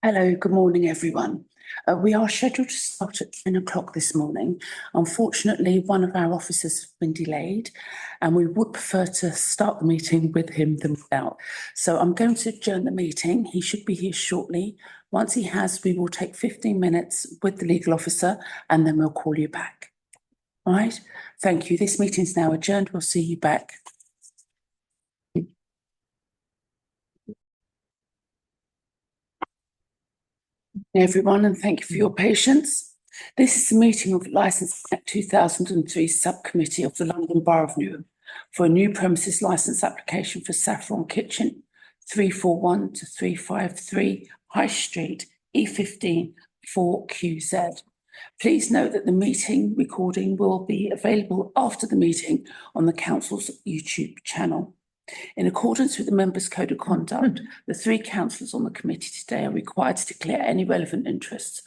Hello, good morning, everyone. We are scheduled to start at 10 o'clock this morning. Unfortunately, one of our officers has been delayed, and we would prefer to start the meeting with him than without. So I'm going to adjourn the meeting. He should be here shortly. Once he has, we will take 15 minutes with the legal officer, and then we'll call you back. All right? Thank you. This meeting is now adjourned. We'll see you back. Everyone, and thank you for your patience. This is a meeting of Licence Act 2003 Subcommittee of the London Borough of Newham for a new premises licence application for Saffron Kitchen, 341 to 353 High Street, E15 4QZ. Please note that the meeting recording will be available after the meeting on the Council's YouTube channel. In accordance with the Members' Code of Conduct, the three councillors on the committee today are required to declare any relevant interests,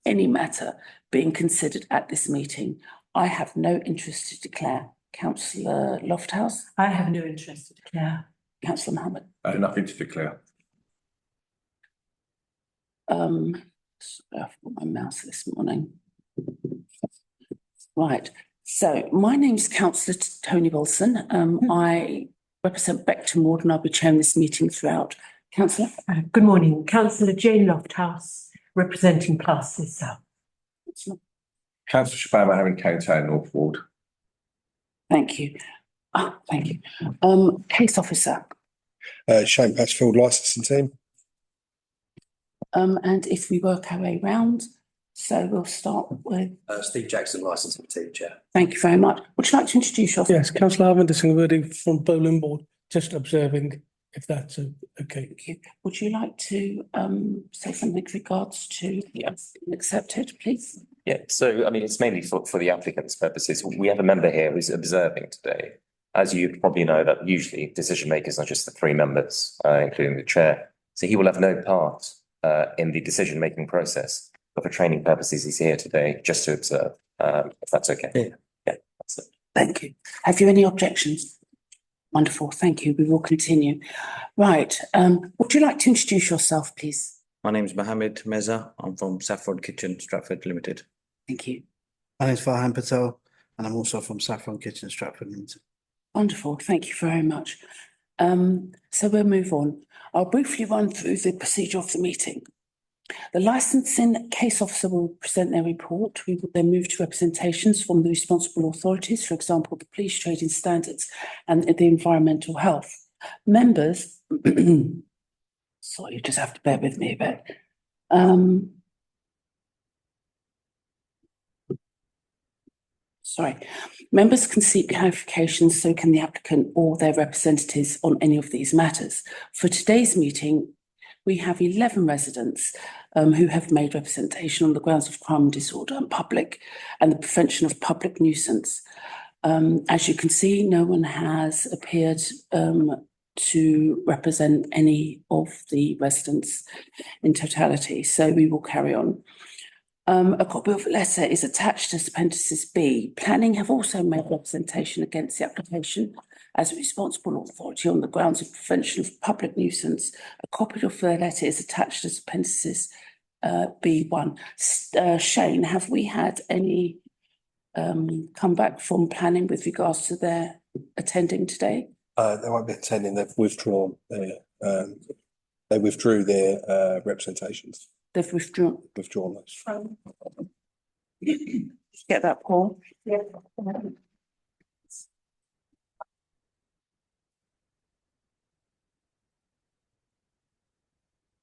any matter being considered at this meeting. I have no interest to declare. Councillor Lofthouse? I have no interest to declare. Councillor Mohammed? I have nothing to declare. I've got my mouse this morning. Right. So my name's Councillor Tony Wilson. I represent Beckton Ward and I'll be chairing this meeting throughout. Councillor? Good morning. Councillor Jane Lofthouse, representing Plus itself. Councillor Shabama, having Kane North Ward. Thank you. Thank you. Case officer? Shane Patchfield, licensing team. And if we work our way round, so we'll start with Steve Jackson, licensing team chair. Thank you very much. Would you like to introduce yourself? Yes, Councillor Harvinder Singh from Bowling Board, just observing if that's okay. Thank you. Would you like to say something with regards to accepted, please? Yeah, so I mean, it's mainly for the applicant's purposes. We have a member here who's observing today. As you probably know, that usually decision makers are just the three members, including the chair. So he will have no part in the decision making process. But for training purposes, he's here today just to observe, if that's okay. Yeah, that's it. Thank you. Have you any objections? Wonderful, thank you. We will continue. Right, would you like to introduce yourself, please? My name is Mohammed Meza. I'm from Saffron Kitchen, Stratford Limited. Thank you. My name is Farhan Patel, and I'm also from Saffron Kitchen, Stratford Limited. Wonderful, thank you very much. So we'll move on. I'll briefly run through the procedure of the meeting. The licensing case officer will present their report. We will then move to representations from the responsible authorities, for example, the police trading standards and the environmental health. Members, sorry, you just have to bear with me a bit. Members can seek clarifications, so can the applicant or their representatives on any of these matters. For today's meeting, we have 11 residents who have made representation on the grounds of crime and disorder and the prevention of public nuisance. As you can see, no one has appeared to represent any of the residents in totality, so we will carry on. A copy of the letter is attached as Appendices B. Planning have also made representation against the application as a responsible authority on the grounds of prevention of public nuisance. A copy of the letter is attached as Appendices B1. Shane, have we had any come back from planning with regards to their attending today? They won't be attending. They've withdrawn they withdrew their representations. They've withdrawn. Withdrawn those. Get that, Paul? Yeah.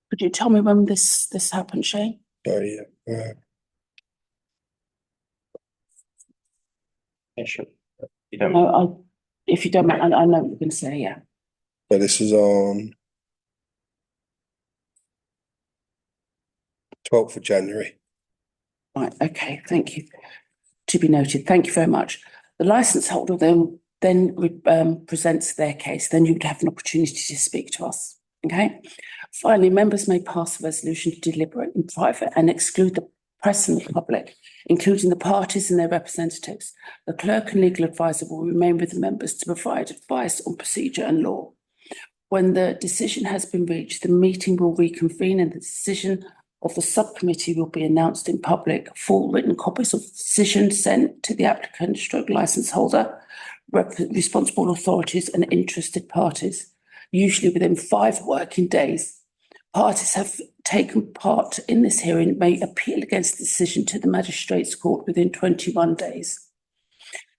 Could you tell me when this happened, Shane? Sorry, yeah. Yeah, sure. You don't. No, if you don't mind, I know what you're going to say, yeah. So this is on 12th of January. Right, okay, thank you. To be noted, thank you very much. The licence holder then presents their case, then you would have an opportunity to speak to us, okay? Finally, members may pass a resolution to deliberate in private and exclude the press and the public, including the parties and their representatives. The clerk and legal advisor will remain with the members to provide advice on procedure and law. When the decision has been reached, the meeting will reconvene and the decision of the subcommittee will be announced in public. Full written copies of the decision sent to the applicant stroke licence holder, responsible authorities and interested parties, usually within 5 working days. Parties have taken part in this hearing may appeal against the decision to the Magistrates' Court within 21 days.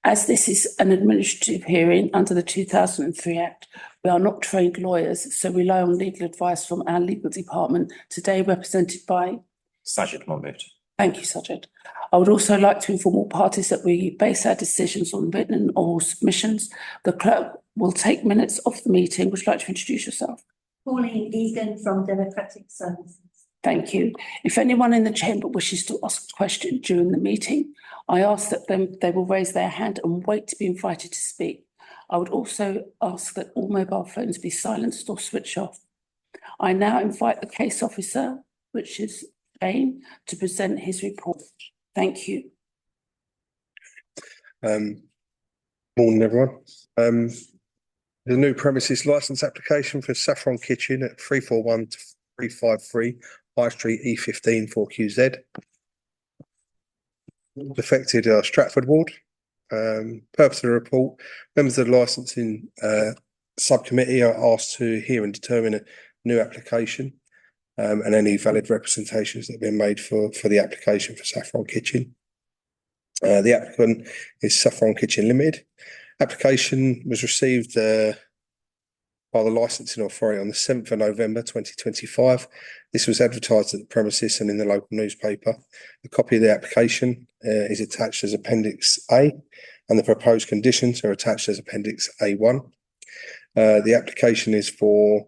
As this is an administrative hearing under the 2003 Act, we are not trained lawyers, so rely on legal advice from our legal department, today represented by Sajid Mahmood. Thank you, Sajid. I would also like to inform all parties that we base our decisions on written and oral submissions. The clerk will take minutes of the meeting. Would you like to introduce yourself? Pauline Egan from Democratic Services. Thank you. If anyone in the chamber wishes to ask a question during the meeting, I ask that they will raise their hand and wait to be invited to speak. I would also ask that all mobile phones be silenced or switched off. I now invite the case officer, which is Jane, to present his report. Thank you. Morning, everyone. The new premises licence application for Saffron Kitchen at 341 to 353 High Street E15 4QZ. Affected Stratford Ward. Purpose of the report, members of the licensing subcommittee are asked to hear and determine a new application and any valid representations that have been made for the application for Saffron Kitchen. The applicant is Saffron Kitchen Limited. Application was received by the licensing authority on the 7th of November 2025. This was advertised at the premises and in the local newspaper. A copy of the application is attached as Appendix A, and the proposed conditions are attached as Appendix A1. The application is for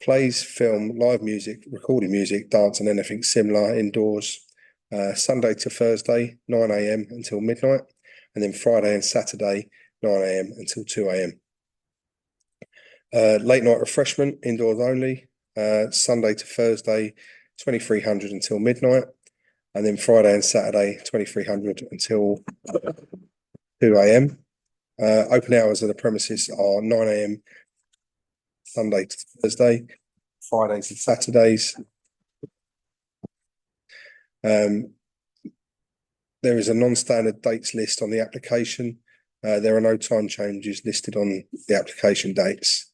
plays, film, live music, recorded music, dance and anything similar indoors, Sunday to Thursday, 9 AM until midnight, and then Friday and Saturday, 9 AM until 2 AM. Late night refreshment, indoors only, Sunday to Thursday, 2300 until midnight, and then Friday and Saturday, 2300 until 2 AM. Open hours of the premises are 9 AM Sunday to Thursday, Fridays and Saturdays. There is a non-standard dates list on the application. There are no time changes listed on the application dates.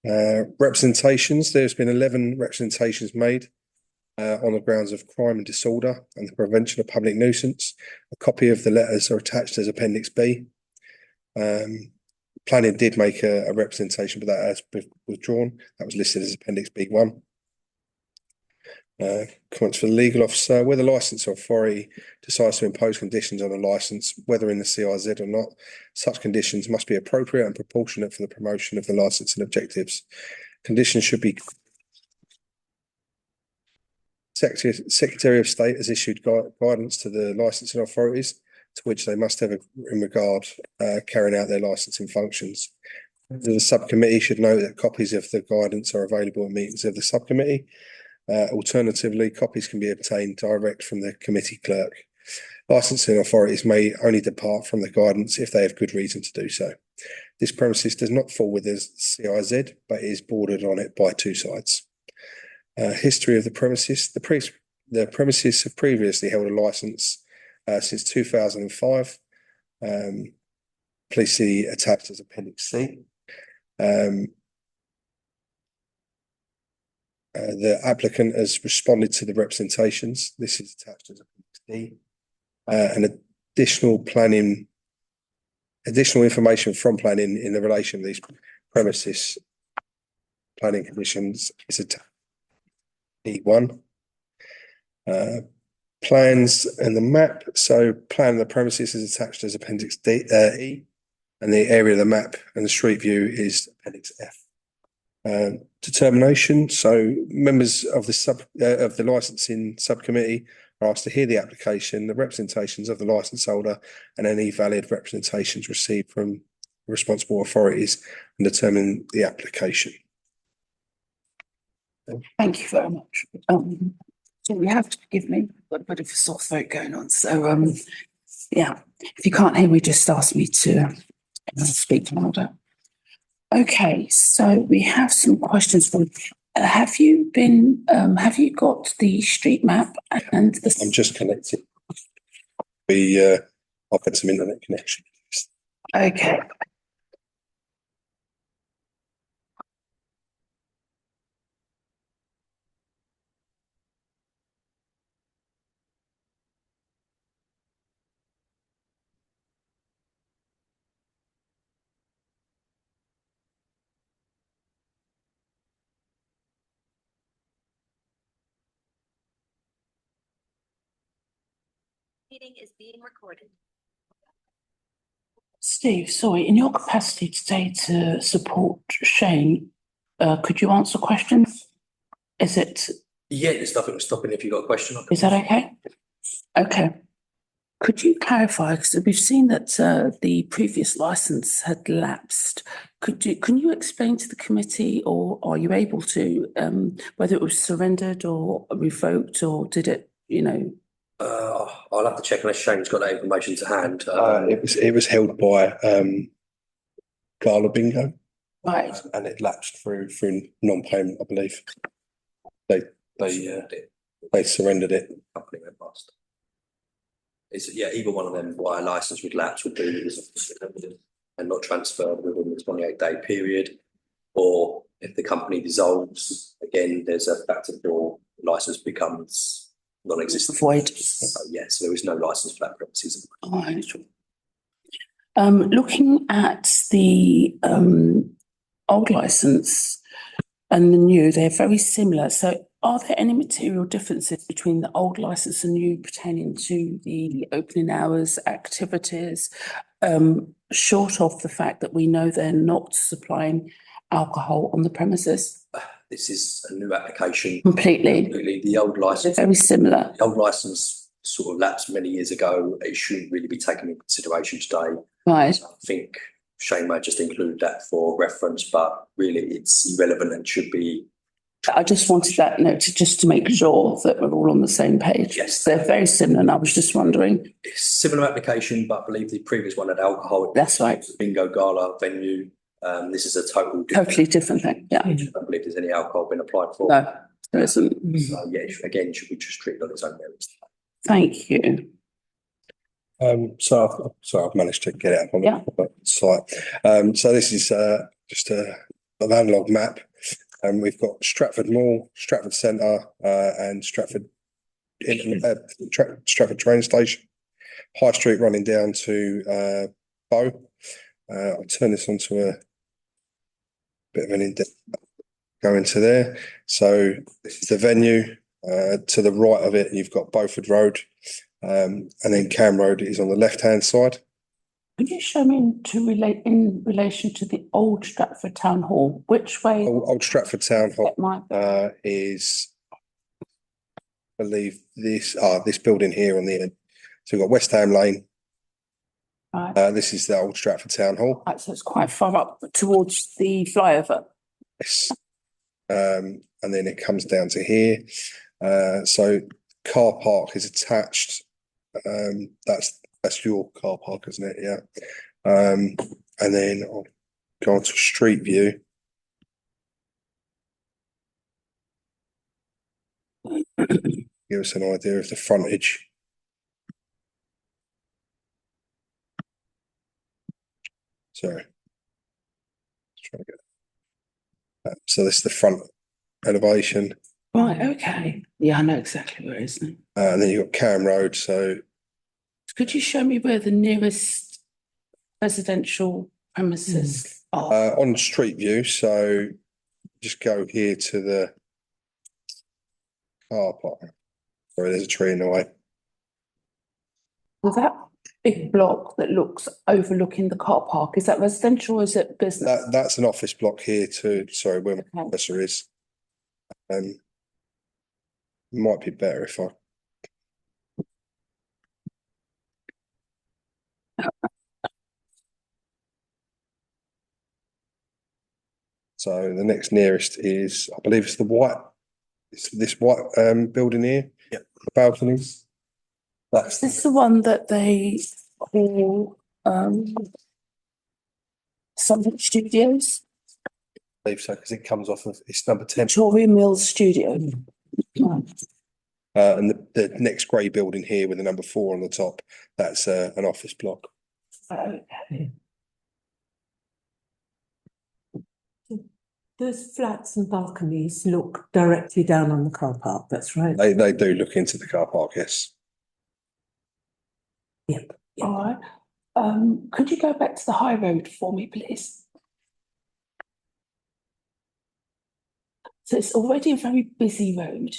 Representations, there's been 11 representations made on the grounds of crime and disorder and the prevention of public nuisance. A copy of the letters are attached as Appendix B. Planning did make a representation, but that has been withdrawn. That was listed as Appendix B1. Comments for the legal officer. Where the licence authority decides to impose conditions on a licence, whether in the CIZ or not, such conditions must be appropriate and proportionate for the promotion of the licence and objectives. Conditions should be. Secretary of State has issued guidance to the licensing authorities, to which they must have in regard carrying out their licensing functions. The subcommittee should note that copies of the guidance are available at meetings of the subcommittee. Alternatively, copies can be obtained direct from the committee clerk. Licensing authorities may only depart from the guidance if they have good reason to do so. This premises does not fall within CIZ, but is bordered on it by 2 sites. History of the premises. The premises have previously held a licence since 2005. Please see attached as Appendix C. The applicant has responded to the representations. This is attached as Appendix D. And additional information from planning in the relation to these premises planning conditions is attached E1. Plans and the map. So plan of the premises is attached as Appendix E, and the area of the map and the street view is Appendix F. Determination. So members of the licensing subcommittee are asked to hear the application, the representations of the licence holder, and any valid representations received from responsible authorities, and determine the application. Thank you very much. So you have to forgive me, I've got a bit of a sore throat going on. So yeah, if you can't hear me, just ask me to speak louder. Okay, so we have some questions from, have you got the street map and the? I'm just connected. I've had some internet connection. Okay. Meeting is being recorded. Steve, sorry, in your capacity today to support Shane, could you answer questions? Is it, Yeah, there's nothing stopping if you've got a question. is that okay? Okay. Could you clarify, because we've seen that the previous license had lapsed. Can you explain to the committee, or are you able to, whether it was surrendered or revoked, or did it, I'll have to check unless Shane's got that information to hand. It was held by Gala Bingo, right? and it lapsed through non-payment, I believe. They surrendered it. Company went bust. It's, yeah, either one of them, why a license would lapse would be and not transferred within the 28-day period, or if the company dissolves, again, there's a factor for license becomes non-existent. Void. So, yes, there is no license for that purposes. Right. Looking at the old license and the new, they're very similar. So are there any material differences between the old license and new pertaining to the opening hours, activities, short of the fact that we know they're not supplying alcohol on the premises? This is a new application. Completely. The old license. They're very similar. The old license sort of lapsed many years ago. It shouldn't really be taken into consideration today. Right. So I think Shane might just include that for reference, but really it's irrelevant and should be. I just wanted that note just to make sure that we're all on the same page. Yes. They're very similar, and I was just wondering. It's similar application, but I believe the previous one had alcohol. That's right. Bingo gala venue. This is a Totally different thing. Yeah. I don't believe there's any alcohol been applied for. No, there isn't. So yeah, again, should be just treated on its own merits. Thank you. So I've managed to get it up on the site. So this is just an analog map, and we've got Stratford Mall, Stratford Centre, and Stratford train station, High Street running down to Bow. I'll turn this onto a bit of an in-depth, go into there. So this is the venue. To the right of it, you've got Beaufort Road, and then Cam Road is on the left-hand side. Could you show me in relation to the old Stratford Town Hall, which way? Old Stratford Town Hall is, I believe, this building here on the end. So we've got West Ham Lane. Right. This is the old Stratford Town Hall. Right, so it's quite far up towards the flyover. Yes. And then it comes down to here. So car park is attached. That's your car park, isn't it? Yeah. And then I'll go on to street view. Give us an idea of the frontage. Sorry. Let's try to get. So this is the front elevation. Right, okay. Yeah, I know exactly where it is now. And then you've got Cam Road. So could you show me where the nearest residential premises are? on street view, so just go here to the car park. Sorry, there's a tree in the way. Well, that big block that looks overlooking the car park, is that residential or is it business? That's an office block here too. Sorry, where my professor is. Might be better if I. So the next nearest is, I believe it's the white, it's this white building here. Yeah. The balconies. Is this the one that they call Sunlight Studios? believe so, because it comes off of, it's number 10. Victoria Mills Studio. Right. And the next grey building here with the number 4 on the top, that's an office block. Okay. Those flats and balconies look directly down on the car park, that's right. They do look into the car park, yes. All right. Could you go back to the high road for me, please? So it's already a very busy road,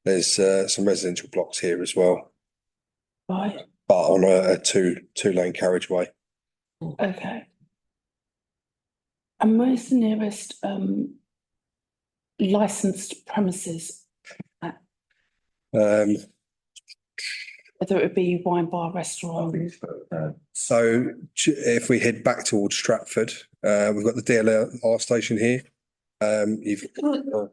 There's some residential blocks here as well, right? but on a two-lane carriageway. Okay. And where's the nearest licensed premises, Um, whether it be wine bar, restaurant? so if we head back towards Stratford, we've got the DLR station here. You've got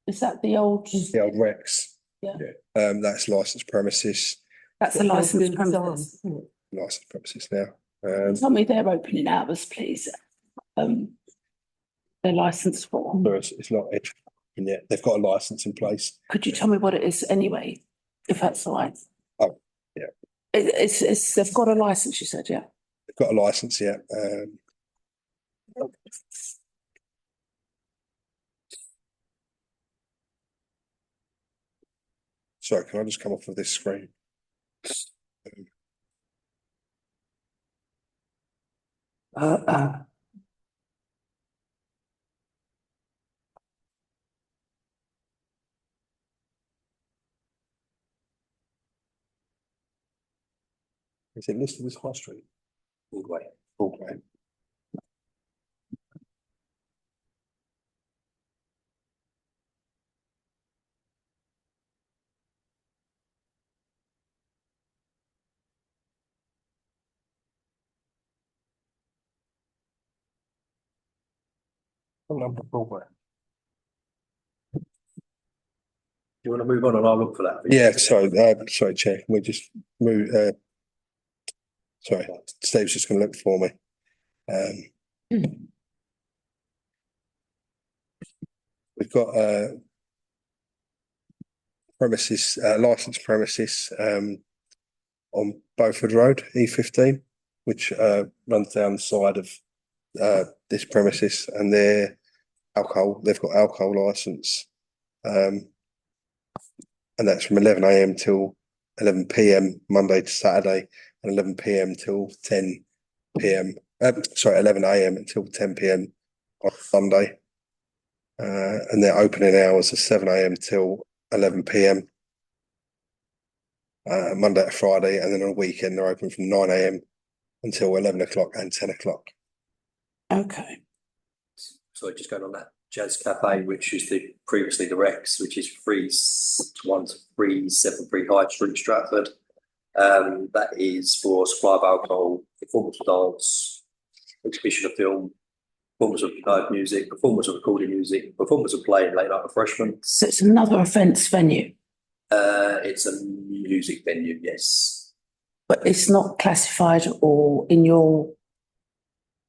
Is that the old? the old Rex. Yeah. That's licensed premises, That's a licensed premises. licensed premises now. Tell me their opening hours, please. Their license for. So it's not open yet. They've got a license in place. Could you tell me what it is anyway, if that's all right? Oh, yeah. It's they've got a license, you said, yeah. They've got a license yet. Sorry, can I just come off of this screen? Is it listed as High Street? Broadway. Broadway. What number of Broadway? Do you want to move on and I'll look for that? Yeah, sorry, Chair, can we just move, sorry, Steve's just gonna look for me. We've got, premises, licensed premises, on Beaufort Road, E15, which, runs down the side of, this premises, and they've got alcohol license. And that's from 11 AM till 11 PM, Monday to Saturday, and 11 PM till 10 PM. 11 AM until 10 PM on Sunday. And their opening hours are 7 AM till 11 PM. Monday to Friday, and then on a weekend they're open from 9 AM until 11 o'clock and 10 o'clock. Okay. So just going on that Jazz Cafe, which is previously the Rex, which is 31373 High Street, Stratford. That is for supply of alcohol, performance of dance, exhibition of film, performance of live music, performance of recorded music, performance of play and late night refreshments. So it's another offence venue, It's a music venue, yes. but it's not classified, or in your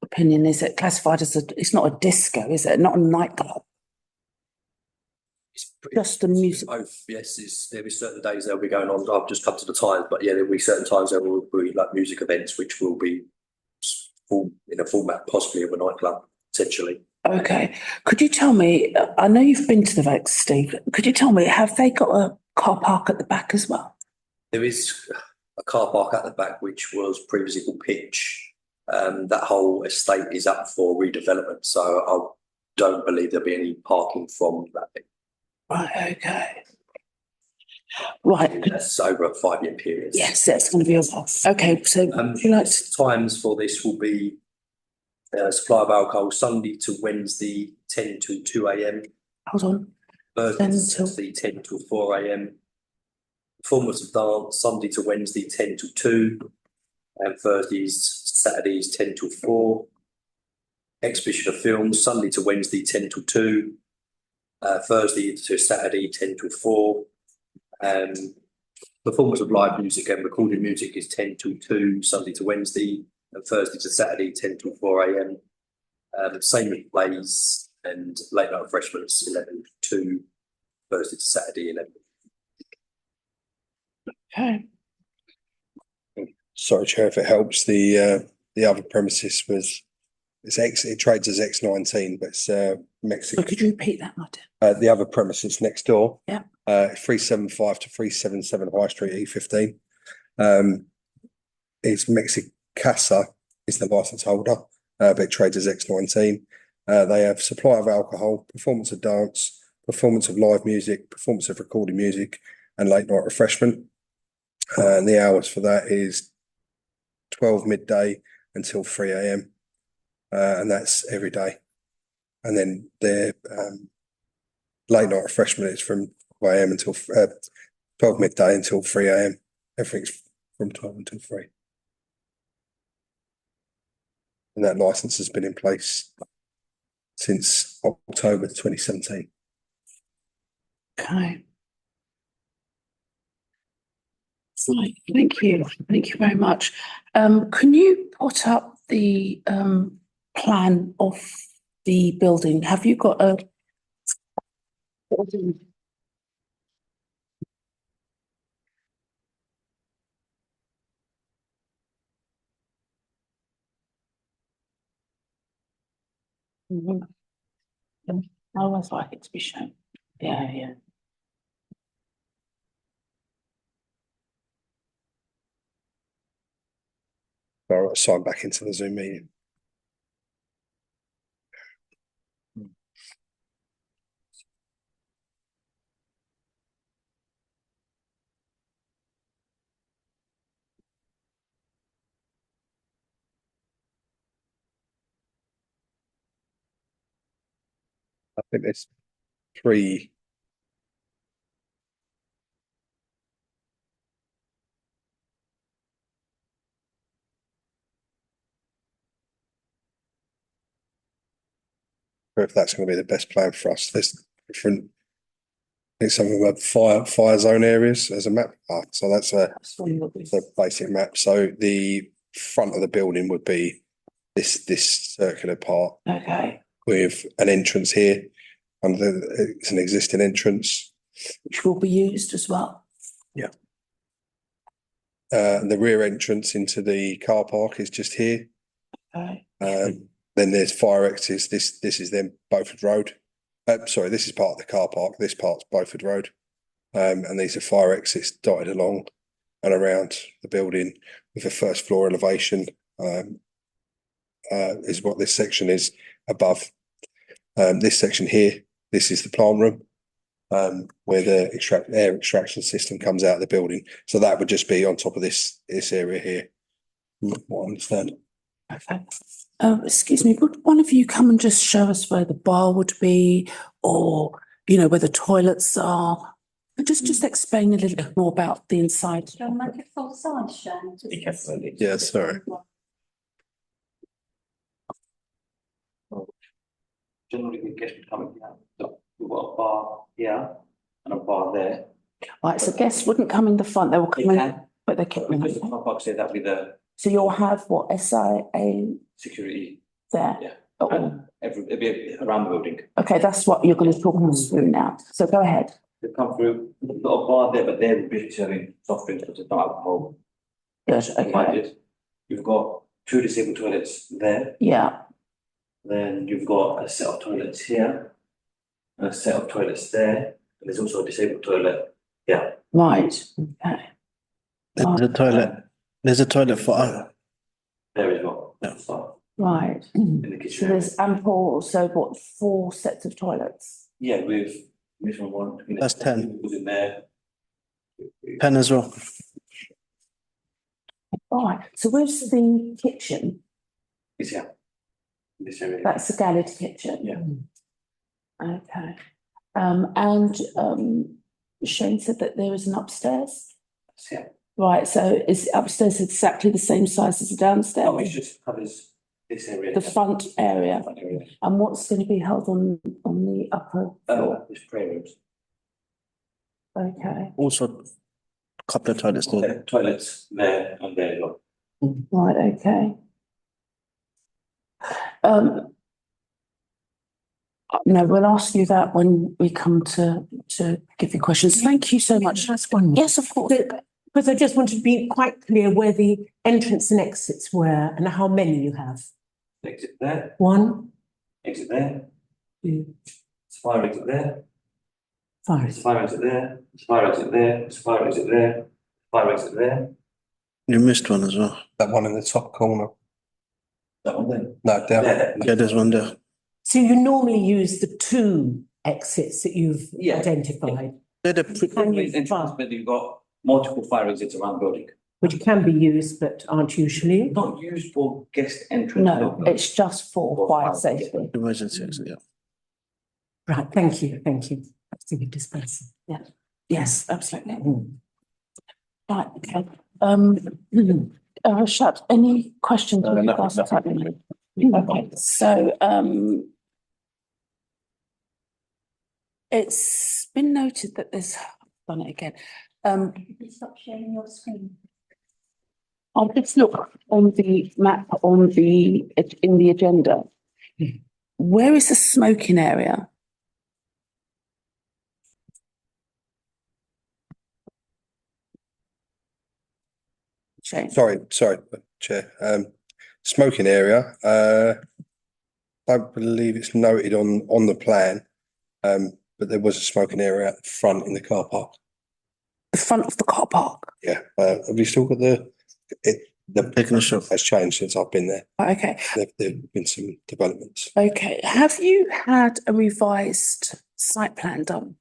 opinion, is it classified as it's not a disco, is it? Not a nightclub? It's Just the music. Both, yes. There'll be certain days they'll be going on. I've just come to the times, but yeah, there'll be certain times there will be like music events, which will be in a format possibly of a nightclub, potentially. Okay. Could you tell me, I know you've been to the Rex, Steve. Could you tell me, have they got a car park at the back as well? There is a car park at the back, which was previously called Pitch. That whole estate is up for redevelopment, so I don't believe there'll be any parking from that bit. Right, okay. Right. That's over a 5-year period. Yes, that's going to be a while. Okay, so would you like to? Times for this will be supply of alcohol Sunday to Wednesday 10 till 2 AM. Hold on. Thursday 10 to till- Saturday 10 till 4 AM. Performance of dance Sunday to Wednesday 10 till 2, and Saturdays 10 till 4. Exhibition of films Sunday to Wednesday 10 till 2, Thursday to Saturday 10 till 4. Performance of live music and recorded music is 10 till 2, Sunday to Wednesday, and Thursday to Saturday 10 till 4 AM. Same with plays and late night refreshments 11 to Thursday to Saturday 11. Okay. Sorry, Chair, if it helps, the other premises was, it trades as X19, but it's So Mexican. could you repeat that, Martin? The other premises next door. Yeah. 375 to 377 High Street, E15. It's Mexicasa is the license holder, but it trades as X19. They have supply of alcohol, performance of dance, performance of live music, performance of recorded music, and late night refreshment. And the hours for that is 12 midday until 3 a.m. And that's every day. And then their late night refreshment is from 12 a.m. until 12 midday until 3 a.m. Everything's from 12 until 3. And that license has been in place since October 2017. Okay. Right, thank you. Thank you very much. Can you put up the plan of the building? Have you got a Mhm. I always like it to be shown. Yeah, yeah. All right, sign back into the Zoom meeting. I think there's 3. If that's going to be the best plan for us, there's different. I think some of them have fire zone areas as a map. So that's the basic map. So the front of the building would be this circular part Okay, with an entrance here. It's an existing entrance. which will be used as well. The rear entrance into the car park is just here. Okay, Then there's fire exits. This is then Beaufort Road. Sorry, this is part of the car park. This part's Beaufort Road. And these are fire exits dotted along and around the building with a first floor elevation. Is what this section is above. This section here, this is the plant room, where the air extraction system comes out of the building. So that would just be on top of this area here. What I understand. okay. Excuse me, would one of you come and just show us where the bar would be, or where the toilets are? Just explain a little bit more about the inside. Shall I make it full size, Sharon? Yeah, sorry. Generally, the guests would come in here. So we've got a bar here and a bar there. Right, so guests wouldn't come in the front, they will come in, can. but they can't. Because the car park say that with the So you'll have what, SIA security, there? yeah. Oh, And it'll be around the building. okay, that's what you're going to talk us through now. So go ahead. They come through, we've got a bar there, but they will be serving soft drinks, but it's not alcohol Good, okay. provided. You've got 2 disabled toilets there. Yeah, Then you've got a set of toilets here, and a set of toilets there, and there's also a disabled toilet. Yeah. right, okay. There's a toilet. There's a toilet for There as well. Yeah. So, Right. in the So kitchen. there's ample, so what, 4 sets of toilets? Yeah, with this one. That's 10. Was in there. 10 as well. Right, so where's the kitchen? It's here. In this area. That's the gallery kitchen? Yeah. Okay. And Shane said that there is an upstairs? It's here. Right, so is upstairs exactly the same size as the downstairs? Oh, it just covers this area. The front area? Front area. And what's going to be held on the upper floor? There's prayer rooms. Okay, Also, a couple of toilets there. Okay, toilets there and there. Look. right, okay. No, we'll ask you that when we come to give you questions. Thank you so much. That's one. more. Yes, of course. Because I just wanted to be quite clear where the entrance and exits were and how many you have. Exit there, One, exit there, two, there's a fire exit there, five. there's a fire exit there, there's a fire exit there, there's a fire exit there, fire exit there. You missed one as well. That one in the top corner. That one there. No, down. There. Yeah, there's one there. So you normally use the two exits that you've Yeah. identified, They're the Can you Entrance, fire- but you've got multiple fire exits around the building. which can be used but aren't usually. Not used for guest entrance. No, it's just for fire safety. emergency exit, yeah. Right, thank you, thank you. That's a good dispersal. Yes, absolutely. Mm. Right, okay. Rashad, any questions? with No, regards to nothing. that? Okay, so, it's been noted that there's, I've done it again. Stop sharing your screen. I'll just look on the map on the, in the agenda. Where is the smoking area? Shane? Sorry, Chair. Smoking area, I believe it's noted on the plan. But there was a smoking area at the front in the car park. The front of the car park. Yeah, have you still got the Taking a shot. has changed since I've been there. Okay, There've been some developments. okay. Have you had a revised site plan done?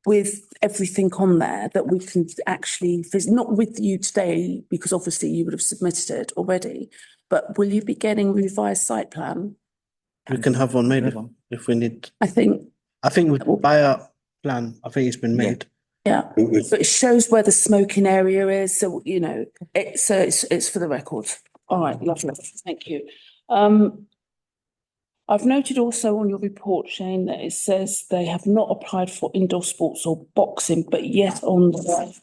With everything on there that we can actually visit, not with you today, because obviously you would have submitted it already, but will you be getting revised site plan? We can have one made if we need. I think, I think with by our plan, I think it's been made. yeah, but it shows where the smoking area is, so, you know, it's for the record. All right, lovely, thank you. I've noted also on your report, Shane, that it says they have not applied for indoor sports or boxing, but yet on the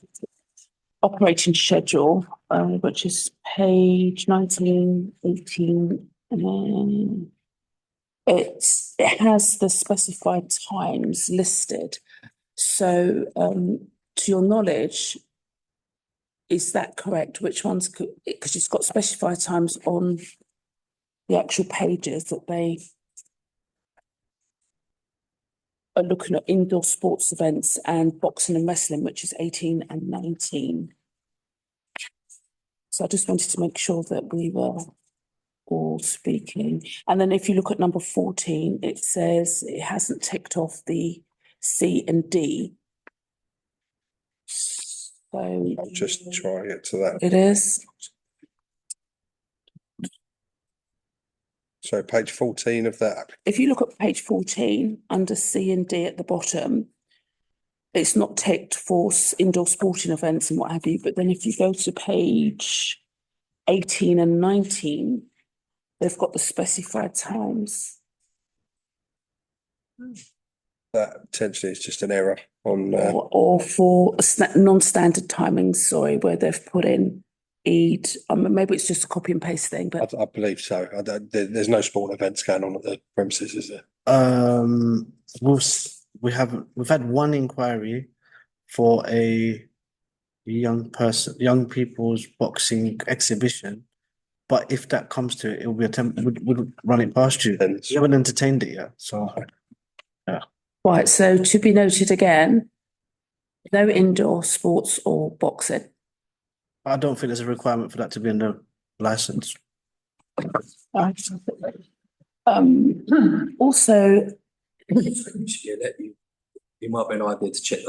operating schedule, which is page 19, 18, it has the specified times listed. So, to your knowledge, is that correct? Which ones could, because it's got specified times on the actual pages that they are looking at indoor sports events and boxing and wrestling, which is 18 and 19. So I just wanted to make sure that we were all speaking. And then if you look at number 14, it says it hasn't ticked off the C and D. So I'll just try and get to that. it is. So page 14 of that. If you look at page 14, under C and D at the bottom, it's not ticked for indoor sporting events and what have you, but then if you go to page 18 and 19, they've got the specified times. That potentially is just an error on, Or for non-standard timings, sorry, where they've put in Eid. Maybe it's just a copy and paste thing, but I believe so. There's no sport events going on at the premises, is there? We've had one inquiry for a young people's boxing exhibition. But if that comes to it, it will be we'll run it past you. Then You haven't entertained it yet, so right, so to be noted again, no indoor sports or boxing. I don't think there's a requirement for that to be in the license. Also, Yeah, it might be an idea to check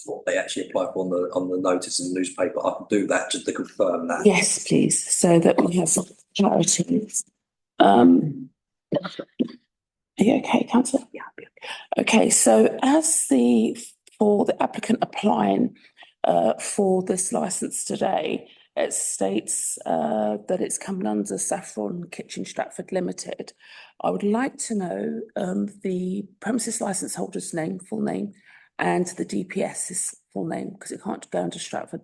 what they actually apply for on the notice in the newspaper. I can do that just to confirm that. yes, please, so that we have clarity. Are you okay, councillor? Yeah. Okay, so for the applicant applying for this licence today, it states that it's coming under Saffron Kitchen Stratford Limited. I would like to know the premises licence holder's name, full name, and the DPS's full name, because it can't go under Stratford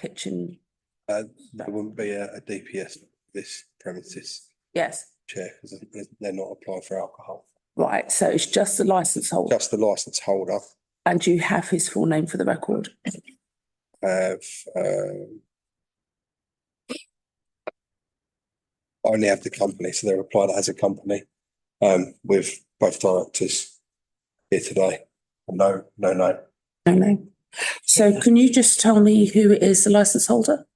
Kitchen. There wouldn't be a DPS this premises. Yes, Chair, because they're not applying for alcohol. Right, so it's just the licence holder, Just the licence holder and you have his full name for the record. have, I only have the company, so they're applied as a company, with both directors here today. No. No, no. So can you just tell me who is the licence holder?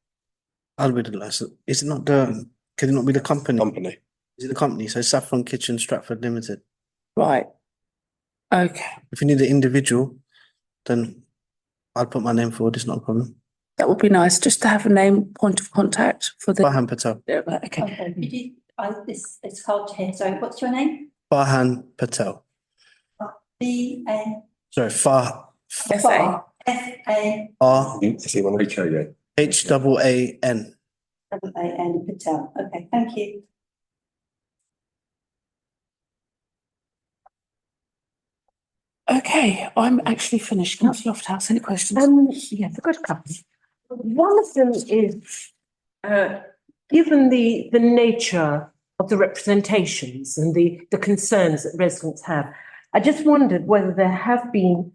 I'll be the license. Is it not the, can it not be the company? Company. Is it the company? So Saffron Kitchen Stratford Limited. Right. Okay, If you need an individual, then I'll put my name forward. It's not a problem. that would be nice, just to have a name, point of contact for the. Farhan Patel. Yeah, right, okay. Okay, could you, it's hard to hear, sorry, what's your name? Farhan Patel. B-A. Sorry, FA. F-A. R If you want to show you. H-A-A-N. W-A-N Patel, okay, thank you. Okay, I'm actually finished. Councillor Lofthouse, any questions? Yes, I've got a couple. One of them is, given the nature of the representations and the concerns that residents have, I just wondered whether there have been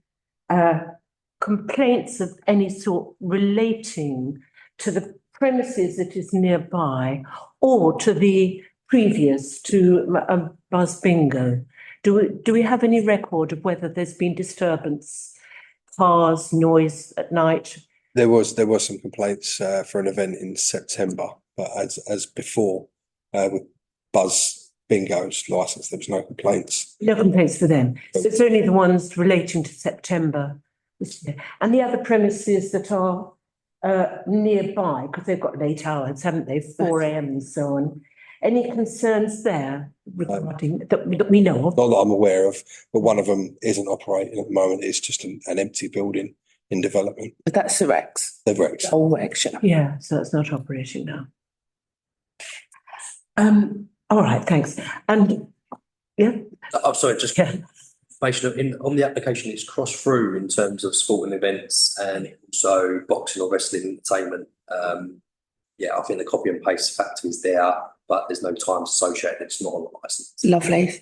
complaints of any sort relating to the premises that is nearby or to the previous, to Buzz Bingo. Do we have any record of whether there's been disturbance, cars, noise at night? There was some complaints for an event in September, but as before, with Buzz Bingo's licence, there was no complaints. No complaints for them. So it's only the ones relating to September. And the other premises that are nearby, because they've got late hours, haven't they? 4 a.m. and so on. Any concerns there regarding that we know of? Not that I'm aware of, but one of them isn't operating at the moment. It's just an empty building in development. But that's the Rex, The Rex. the whole Rex, yeah. Yeah, so it's not operating now. All right, thanks. And yeah, I'm sorry, just yeah, information on the application, it's crossed through in terms of sporting events and also boxing or wrestling entertainment. Yeah, I think the copy and paste factor is there, but there's no time associated. It's not on the license. Lovely.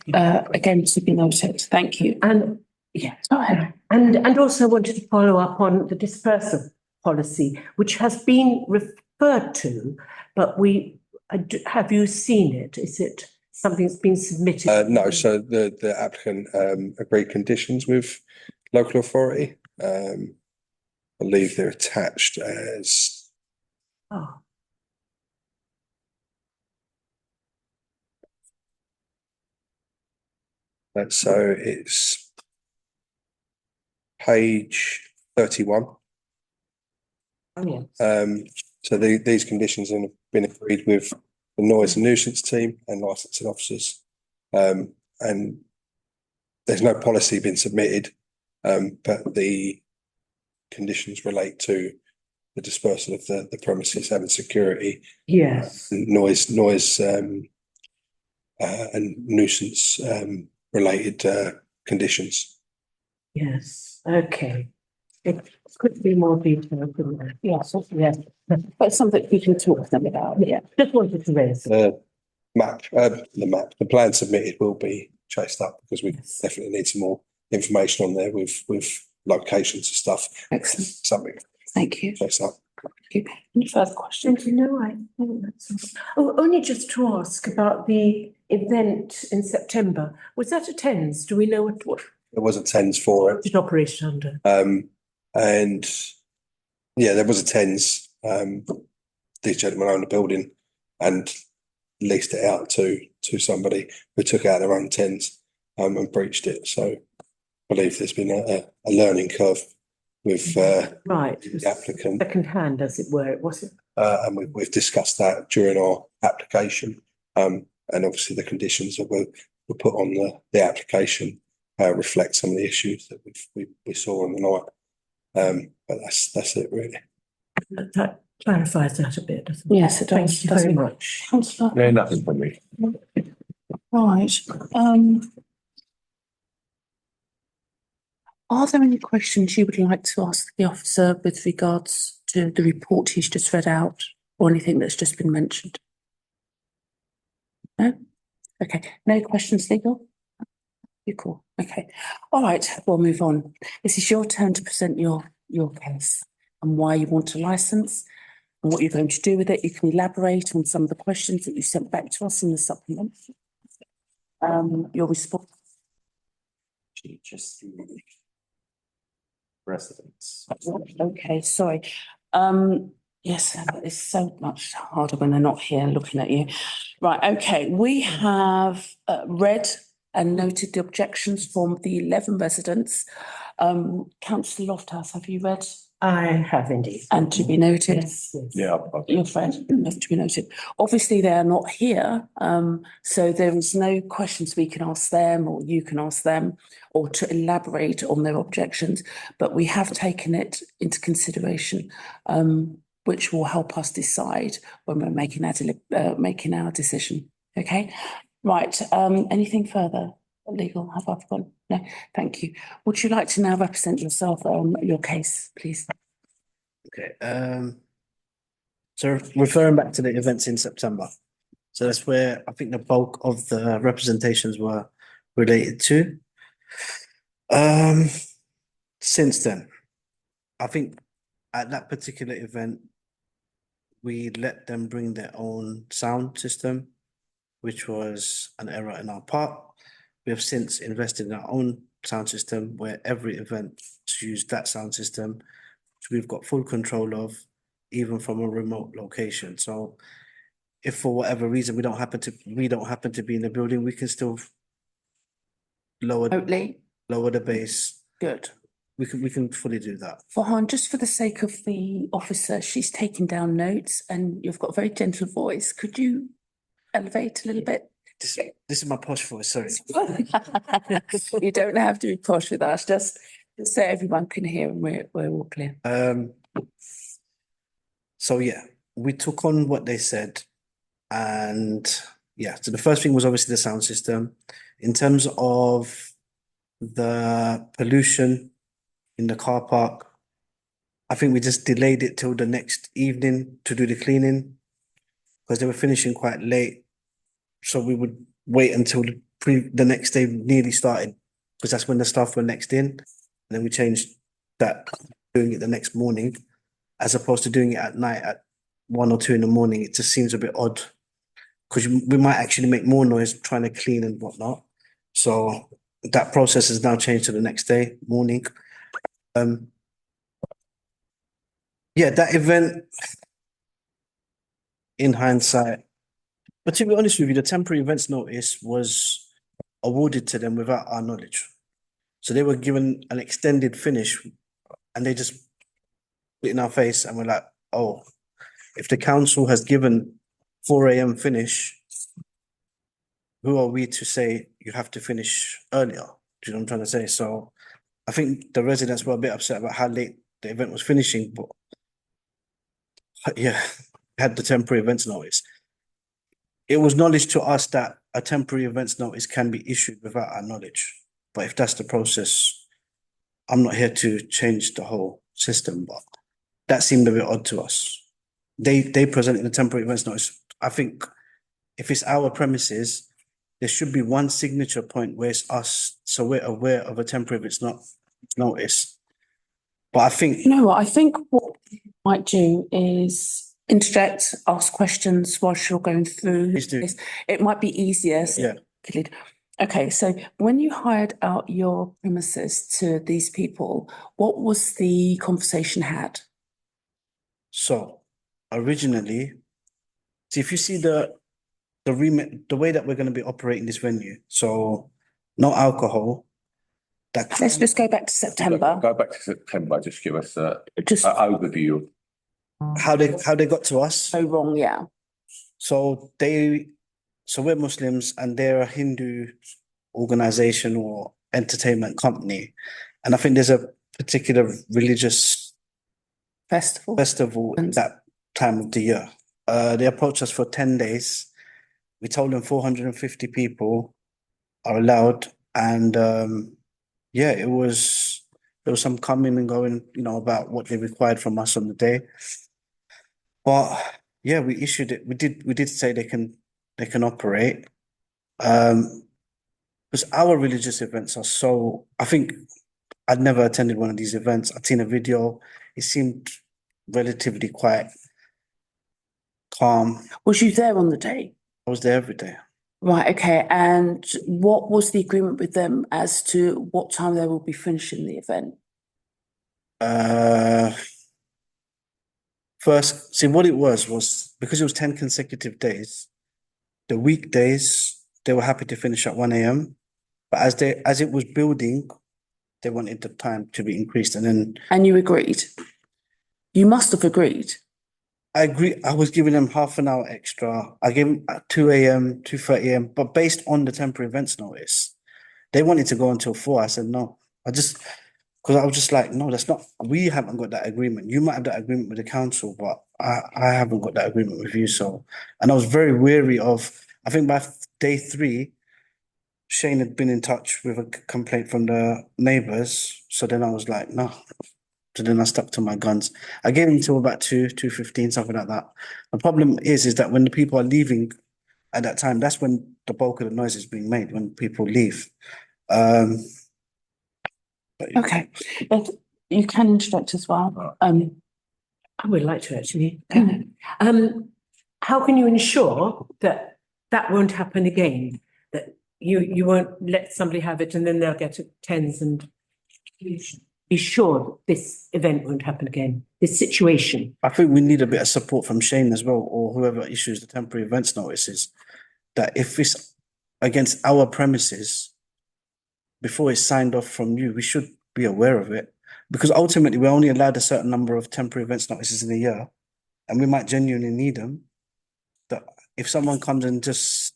Again, to be noted. Thank you. and yeah, Go ahead. and also wanted to follow up on the dispersal policy, which has been referred to, but have you seen it? Is it something that's been submitted? No, so the applicant agreed conditions with local authority. I believe they're attached as Oh, so it's page 31. oh yes. So these conditions have been agreed with the noise and nuisance team and licensing officers. And there's no policy been submitted, but the conditions relate to the dispersal of the premises, having security, Yes. noise, and nuisance related conditions. Yes. Okay. It could be more detailed than that. Yes. Yes. But something we can talk to them about, yeah. Just wanted to raise. The plan submitted will be chased up because we definitely need some more information on there with locations and stuff. Excellent. Something Thank you. chased up. Thank you. Any further questions? Don't you know, I think that's all. Oh, only just to ask about the event in September. Was that a TENS? Do we know what There was a TENS for it. it operated under? And yeah, there was a TENS. These gentlemen owned the building and leased it out to somebody who took out their own TENS and breached it. So I believe there's been a learning curve with Right. the applicant. Second hand, as it were, it wasn't. And we've discussed that during our application. And obviously the conditions that were put on the application reflect some of the issues that we saw on the night. But that's it really. That clarifies that a bit, doesn't it? Yes, it does. Thank you very much. Councillor, No, nothing from me. right. Are there any questions you would like to ask the officer with regards to the report he's just read out or anything that's just been mentioned? No? Okay, no questions, legal? You're cool. Okay. All right, we'll move on. This is your turn to present your case and why you want a license and what you're going to do with it. You can elaborate on some of the questions that you sent back to us in the supplement. Your response. Just the residents. Okay, sorry. Yes, it's so much harder when they're not here looking at you. Right, okay, we have read and noted the objections from the 11 residents. Councillor Lofthouse, have you read I have indeed. and to be noted? Yes, yes. Yeah, Your friend, to be noted. Obviously, they are not here, so there is no questions we can ask them or you can ask them or to elaborate on their objections, but we have taken it into consideration, which will help us decide when we're making our decision. Okay, right. Anything further? Legal? Have I forgotten? No. Thank you. Would you like to now represent yourself on your case, please? Okay, so referring back to the events in September. So that's where I think the bulk of the representations were related to. Since then, I think at that particular event, we let them bring their own sound system, which was an error in our part. We have since invested in our own sound system where every event used that sound system, which we've got full control of, even from a remote location. So if for whatever reason we don't happen to be in the building, we can still lower Remotely? the bass. Good. We can fully do that. Farhan, just for the sake of the officer, she's taking down notes and you've got a very gentle voice. Could you elevate a little bit? This is my posh voice, sorry. You don't have to be posh with us, just so everyone can hear and we're all clear. So yeah, we took on what they said, and yeah, so the first thing was obviously the sound system. In terms of the pollution in the car park, I think we just delayed it till the next evening to do the cleaning because they were finishing quite late. So we would wait until the next day nearly started because that's when the staff were next in. And then we changed that, doing it the next morning, as opposed to doing it at night at 1 or 2 in the morning. It just seems a bit odd because we might actually make more noise trying to clean and whatnot. So that process has now changed to the next day morning. Yeah, that event, in hindsight, but to be honest with you, the temporary events notice was awarded to them without our knowledge. So they were given an extended finish and they just put it in our face and we're like, oh, if the council has given 4 AM finish, who are we to say you have to finish earlier? Do you know what I'm trying to say? So I think the residents were a bit upset about how late the event was finishing, but yeah, had the temporary events notice. It was knowledge to us that a temporary events notice can be issued without our knowledge. But if that's the process, I'm not here to change the whole system, but that seemed a bit odd to us. They presented a temporary events notice. I think if it's our premises, there should be one signature point where it's us, so we're aware of a temporary events notice. But I think You know what? I think what we might do is interject, ask questions whilst you're going through Please do. this. It might be easier. Yeah. Okay, so when you hired out your premises to these people, what was the conversation had? so originally, see if you see the remit, the way that we're going to be operating this venue. So no alcohol. Let's just go back to September. Go back to September, just give us an Just overview. How they got to us. so wrong, yeah. So we're Muslims and they're a Hindu organization or entertainment company. And I think there's a particular religious Festival. at that time of the year. They approached us for 10 days. We told them 450 people are allowed. And yeah, there was some coming and going, about what they required from us on the day. But yeah, we issued it. We did say they can operate. Because our religious events are so, I think I'd never attended one of these events. I'd seen a video. It seemed relatively quite calm. Was you there on the day? I was there every day. Right, okay. And what was the agreement with them as to what time they will be finishing the event? First, see what it was because it was 10 consecutive days, the weekdays, they were happy to finish at 1 a.m. But as it was building, they wanted the time to be increased. And then And you agreed? You must have agreed. I agree, I was giving them half an hour extra. I gave them at 2 a.m., 2:30 a.m., but based on the temporary events notice, they wanted to go until 4. I said no. Because I was just like, no, that's not, we haven't got that agreement. You might have that agreement with the council, but I haven't got that agreement with you. So, and I was very wary of, I think by day 3, Shane had been in touch with a complaint from the neighbours. So then I was like, no. So then I stuck to my guns. I gave him till about 2:15, something like that. The problem is that when the people are leaving at that time, that's when the bulk of the noise is being made, when people leave. But yeah. Okay. You can interject as well. I would like to actually. How can you ensure that that won't happen again? That you won't let somebody have it and then they'll get tens and be sure that this event won't happen again, this situation? I think we need a bit of support from Shane as well, or whoever issues the temporary events notices, that if it's against our premises, before it's signed off from you, we should be aware of it. Because ultimately, we're only allowed a certain number of temporary events notices in a year, and we might genuinely need them. That if someone comes and just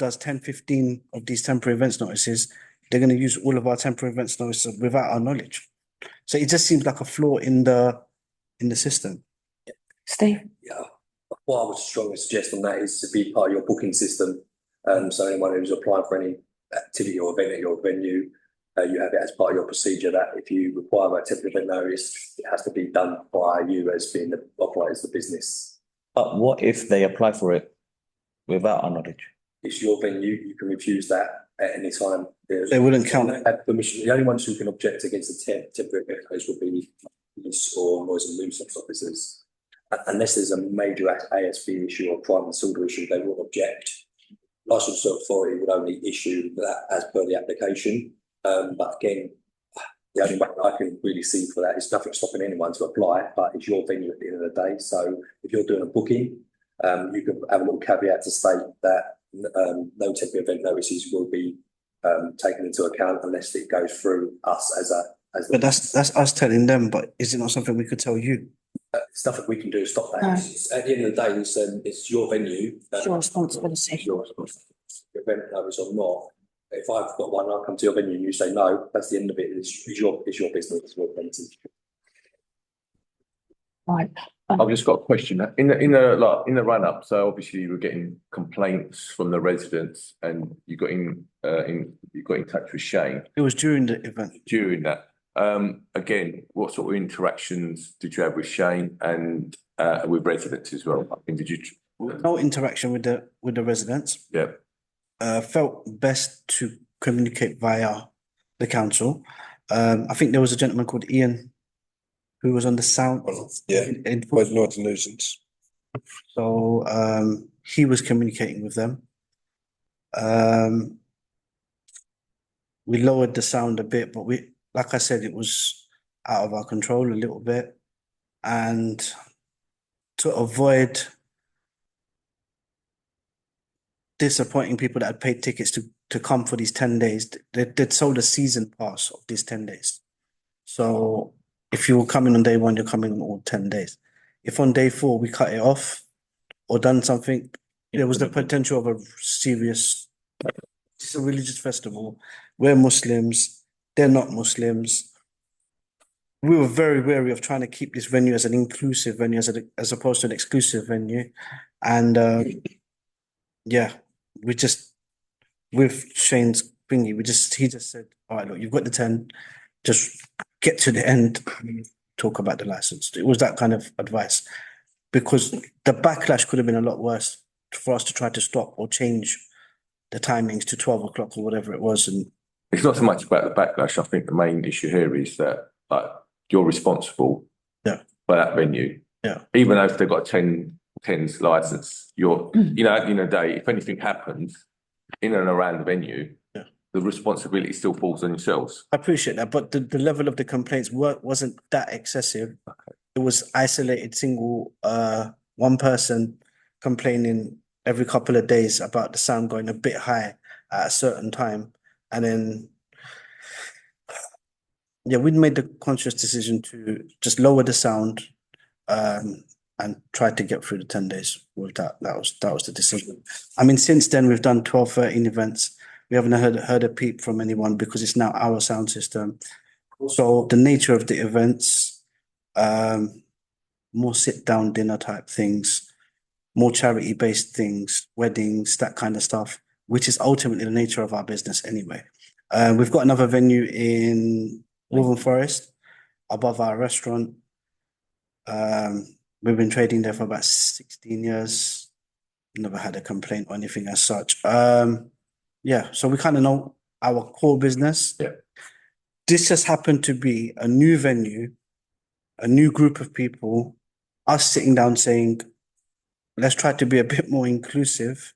does 10, 15 of these temporary events notices, they're going to use all of our temporary events notices without our knowledge. So it just seems like a flaw in the system. Steve? Yeah, what I would strongly suggest on that is to be part of your booking system. So anyone who's applying for any activity or event at your venue, you have it as part of your procedure that if you require a temporary event notice, it has to be done by you as being the operator of the business. But what if they apply for it without our knowledge? It's your venue, you can refuse that at any time. They wouldn't count. Have permission. The only ones who can object against the temporary event notice will be police or noise and nuisance officers. Unless there's a major ASB issue or crime and disorder issue, they will object. Licensed authority would only issue that as per the application. But again, the only way I can really see for that is nothing stopping anyone to apply, but it's your venue at the end of the day. So if you're doing a booking, you can have a little caveat to state that no temporary event notices will be taken into account unless it goes through us as a. But that's us telling them. But is it not something we could tell you? It's nothing we can do to stop that. No. At the end of the day, it's your venue. It's your responsibility. It's your responsibility. Event notice or not. If I've got one, I'll come to your venue and you say no. That's the end of it. It's your business. It's your business. Right. I've just got a question. In the run up, so obviously you were getting complaints from the residents, and you got in touch with Shane It was during the event. during that. Again, what sort of interactions did you have with Shane and with residents as well? I mean, did you? No interaction with the residents. Yeah. Felt best to communicate via the council. I think there was a gentleman called Ian who was on the sound. Yeah, was noise and nuisance. So he was communicating with them. We lowered the sound a bit, but like I said, it was out of our control a little bit. And to avoid disappointing people that had paid tickets to come for these 10 days, they'd sold a season pass of these 10 days. So if you were coming on day 1, you're coming on all 10 days. If on day 4 we cut it off or done something, there was the potential of a serious, it's a religious festival. We're Muslims, they're not Muslims. We were very wary of trying to keep this venue as an inclusive venue as opposed to an exclusive venue. And yeah, we just, with Shane's thingy, he just said, all right, look, you've got the 10, just get to the end, talk about the license. It was that kind of advice, because the backlash could have been a lot worse for us to try to stop or change the timings to 12 o'clock or whatever it was, and It's not so much about the backlash. I think the main issue here is that like you're responsible Yeah. for that venue. Yeah. Even though if they've got a 10s license, you're you know, at the end of the day, if anything happens in and around the venue, Yeah. the responsibility still falls on yourselves. I appreciate that, but the level of the complaints wasn't that excessive. It was isolated, single, one person complaining every couple of days about the sound going a bit high at a certain time. And then, yeah, we'd made the conscious decision to just lower the sound, and try to get through the 10 days with that. That was the decision. I mean, since then we've done 12, 13 events. We haven't heard a peep from anyone because it's now our sound system. So the nature of the events, more sit-down dinner type things, more charity-based things, weddings, that kind of stuff, which is ultimately the nature of our business anyway. We've got another venue in Woburn Forest, above our restaurant. We've been trading there for about 16 years. Never had a complaint or anything as such. Yeah, so we kind of know our core business. Yeah. This just happened to be a new venue, a new group of people, us sitting down saying, let's try to be a bit more inclusive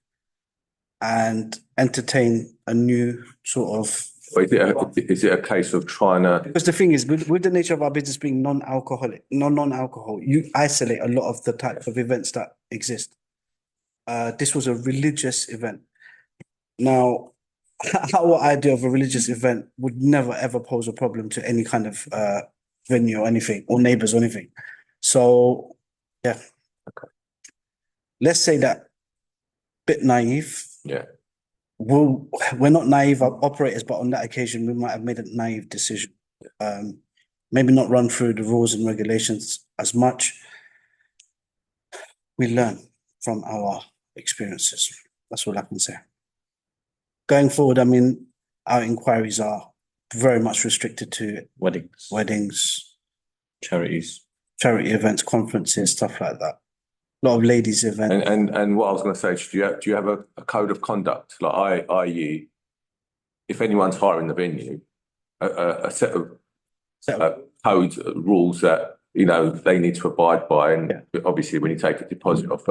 and entertain a new sort of. Or is it a case of trying to? Because the thing is, with the nature of our business being non-alcohol, you isolate a lot of the type of events that exist. This was a religious event. Now, our idea of a religious event would never ever pose a problem to any kind of venue or anything, or neighbors or anything. So, yeah. Okay. Let's say that bit naive. Yeah. We're not naive operators, but on that occasion, we might have made a naive decision. Maybe not run through the rules and regulations as much. We learn from our experiences. That's all I can say. Going forward, I mean, our inquiries are very much restricted to weddings, Charities. charity events, conferences, stuff like that. A lot of ladies' events. And what I was going to say, do you have a code of conduct? Like i.e., if anyone's hiring the venue, a set of codes, rules that you know they need to abide by, and obviously when you take a deposit off,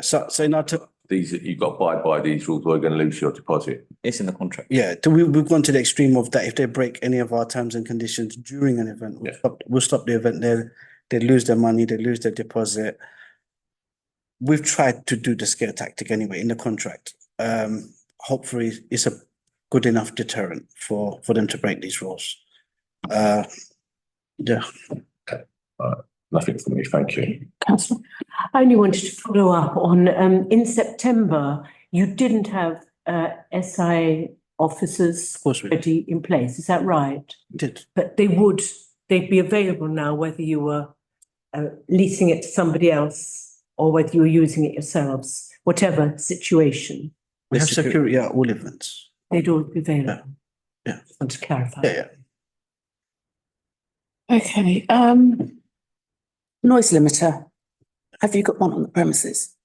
So now these you've got to abide by these rules, or you're going to lose your deposit. It's in the contract. yeah, we've gone to the extreme of that. If they break any of our terms and conditions during an event, we'll stop the event there. They lose their money, they lose their deposit. We've tried to do the scare tactic anyway in the contract. Hopefully it's a good enough deterrent for them to break these rules. Yeah. Nothing from me, thank you. Councillor. I only wanted to follow up on, in September, you didn't have SI officers Of course we already in place, is that right? did. But they'd be available now, whether you were leasing it to somebody else or whether you were using it yourselves, whatever situation, We have security at all events. they'd all be available. Yeah. Just want to clarify. Yeah. Okay, noise limiter. Have you got one on the premises?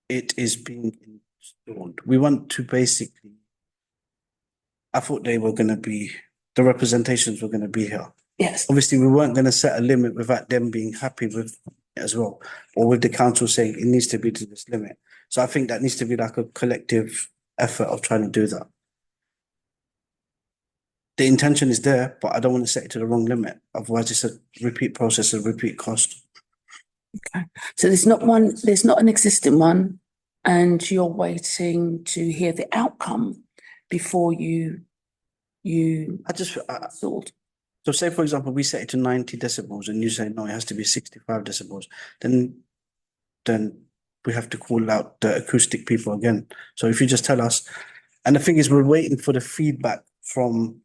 It is being installed. We want to basically, I thought they were gonna be, the representations were gonna be here. Yes. Obviously, we weren't gonna set a limit without them being happy with it as well, or with the council saying it needs to be to this limit. So I think that needs to be like a collective effort of trying to do that. The intention is there, but I don't want to set it to the wrong limit. Otherwise, it's a repeat process, a repeat cost. So there's not an existing one, and you're waiting to hear the outcome before you installed. So say, for example, we set it to 90 decibels and you say, no, it has to be 65 decibels. Then we have to call out the acoustic people again. So if you just tell us, and the thing is, we're waiting for the feedback from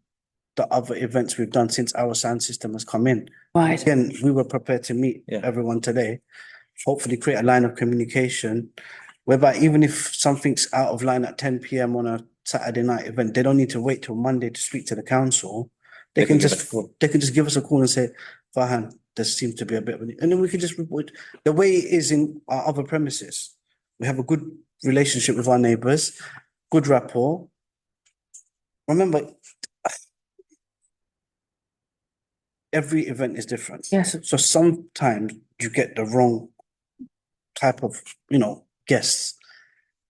the other events we've done since our sound system has come in. Right. Again, we were prepared to meet everyone today, hopefully create a line of communication whereby even if something's out of line at 10 p.m. on a Saturday night event, they don't need to wait till Monday to speak to the council. They can just give us a call and say, Farhan, there seems to be a bit of an, and then we can just report the way it is in our other premises. We have a good relationship with our neighbours, good rapport. Remember, every event is different. Yes. So sometimes you get the wrong type of, guests.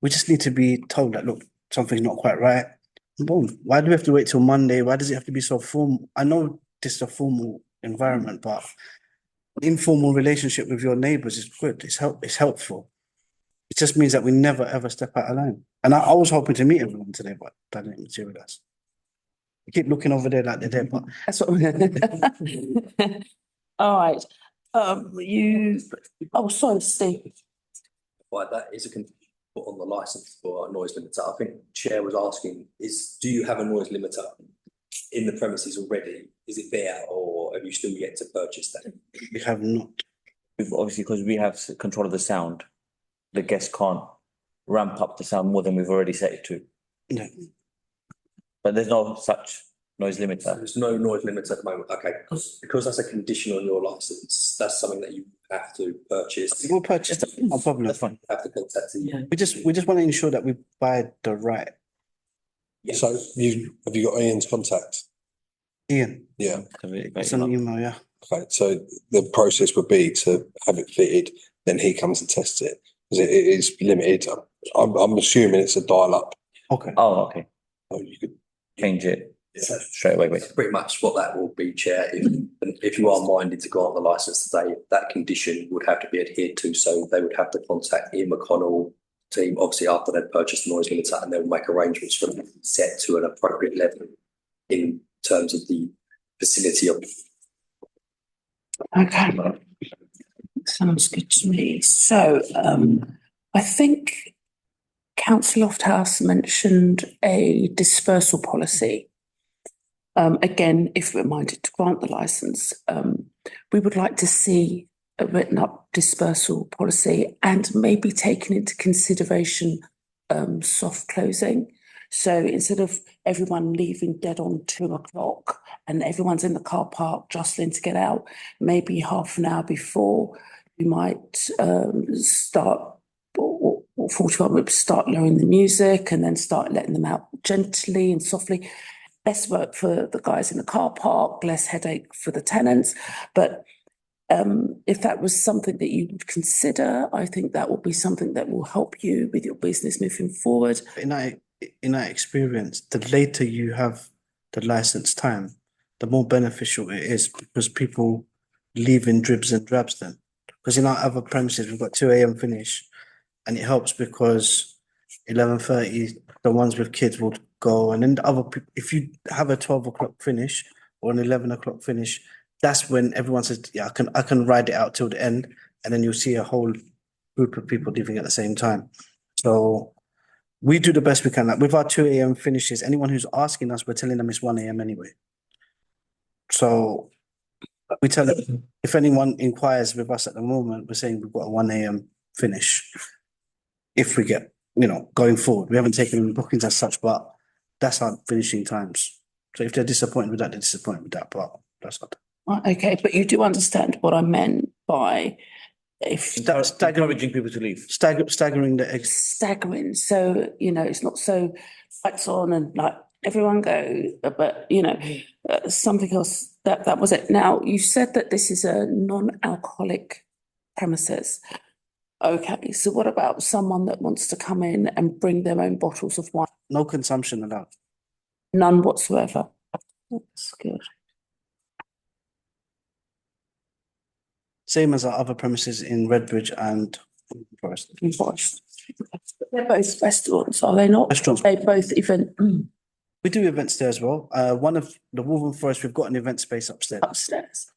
We just need to be told that, look, something's not quite right. Boom. Why do we have to wait till Monday? Why does it have to be so formal? I know this is a formal environment, but informal relationship with your neighbours is good. It's helpful. It just means that we never ever step out of line. And I was hoping to meet everyone today, but that didn't materialise. I keep looking over there like they're there, but That's what. All right. Sorry, Steve. But that is a condition put on the license for a noise limiter. I think Chair was asking do you have a noise limiter in the premises already? Is it there or have you still yet to purchase that? we have not. Obviously, because we have control of the sound, the guests can't ramp up the sound more than we've already set it to. No. But there's no such noise limiter. There's no noise limiter at the moment. Okay, because that's a condition on your license, that's something that you have to purchase. We'll purchase that, no problem. That's fine. Have to contact the. We just want to ensure that we buy the right. Yeah. So have you got Ian's contact? Ian, Yeah. it's an email, yeah. Okay, so the process would be to have it fitted, then he comes and tests it, because it is limited. I'm assuming it's a dial-up. Okay. Oh, okay. So you could, Change it Yeah. straight away, basically. Pretty much what that will be, Chair. If you are minded to grant the licence today, that condition would have to be adhered to. So they would have to contact Ian McConnell team, obviously after they've purchased the noise limiter, and they'll make arrangements for them to set to an appropriate level in terms of the facility of. Okay. Sounds good to me. So, I think Councillor Lofthouse mentioned a dispersal policy. Again, if we're minded to grant the licence, we would like to see a written up dispersal policy and maybe taken into consideration soft closing. So instead of everyone leaving dead on 2:00 and everyone's in the car park jostling to get out, maybe half an hour before we might start, or 45 minutes, start lowering the music and then start letting them out gently and softly. Less work for the guys in the car park, less headache for the tenants. But if that was something that you would consider, I think that will be something that will help you with your business moving forward. In our experience, the later you have the license time, the more beneficial it is, because people leave in dribs and drabs then. Because in our other premises, we've got 2 a.m. finish, and it helps because 11:30, the ones with kids will go, and then the other people, if you have a 12:00 finish or an 11:00 finish, that's when everyone says, yeah, I can ride it out till the end, and then you'll see a whole group of people leaving at the same time. So we do the best we can. Like with our 2 a.m. finishes, anyone who's asking us, we're telling them it's 1 a.m. anyway. So we tell them, if anyone inquires with us at the moment, we're saying we've got a 1 a.m. finish. If we get, going forward, we haven't taken any bookings as such, but that's our finishing times. So if they're disappointed with that, they're disappointed with that, but that's not. Okay, but you do understand what I meant by Encouraging people to leave. Staggering the eggs. Staggering. So, it's not so lights on and like everyone go, but something else that was it. Now, you said that this is a non-alcoholic premises. Okay, so what about someone that wants to come in and bring their own bottles of wine? No consumption allowed. None whatsoever. That's good. Same as our other premises in Redbridge and Forest. They're both restaurants, are they not? Restaurants. They both event. We do events there as well. One of the Woburn Forest, we've got an event space upstairs. Upstairs.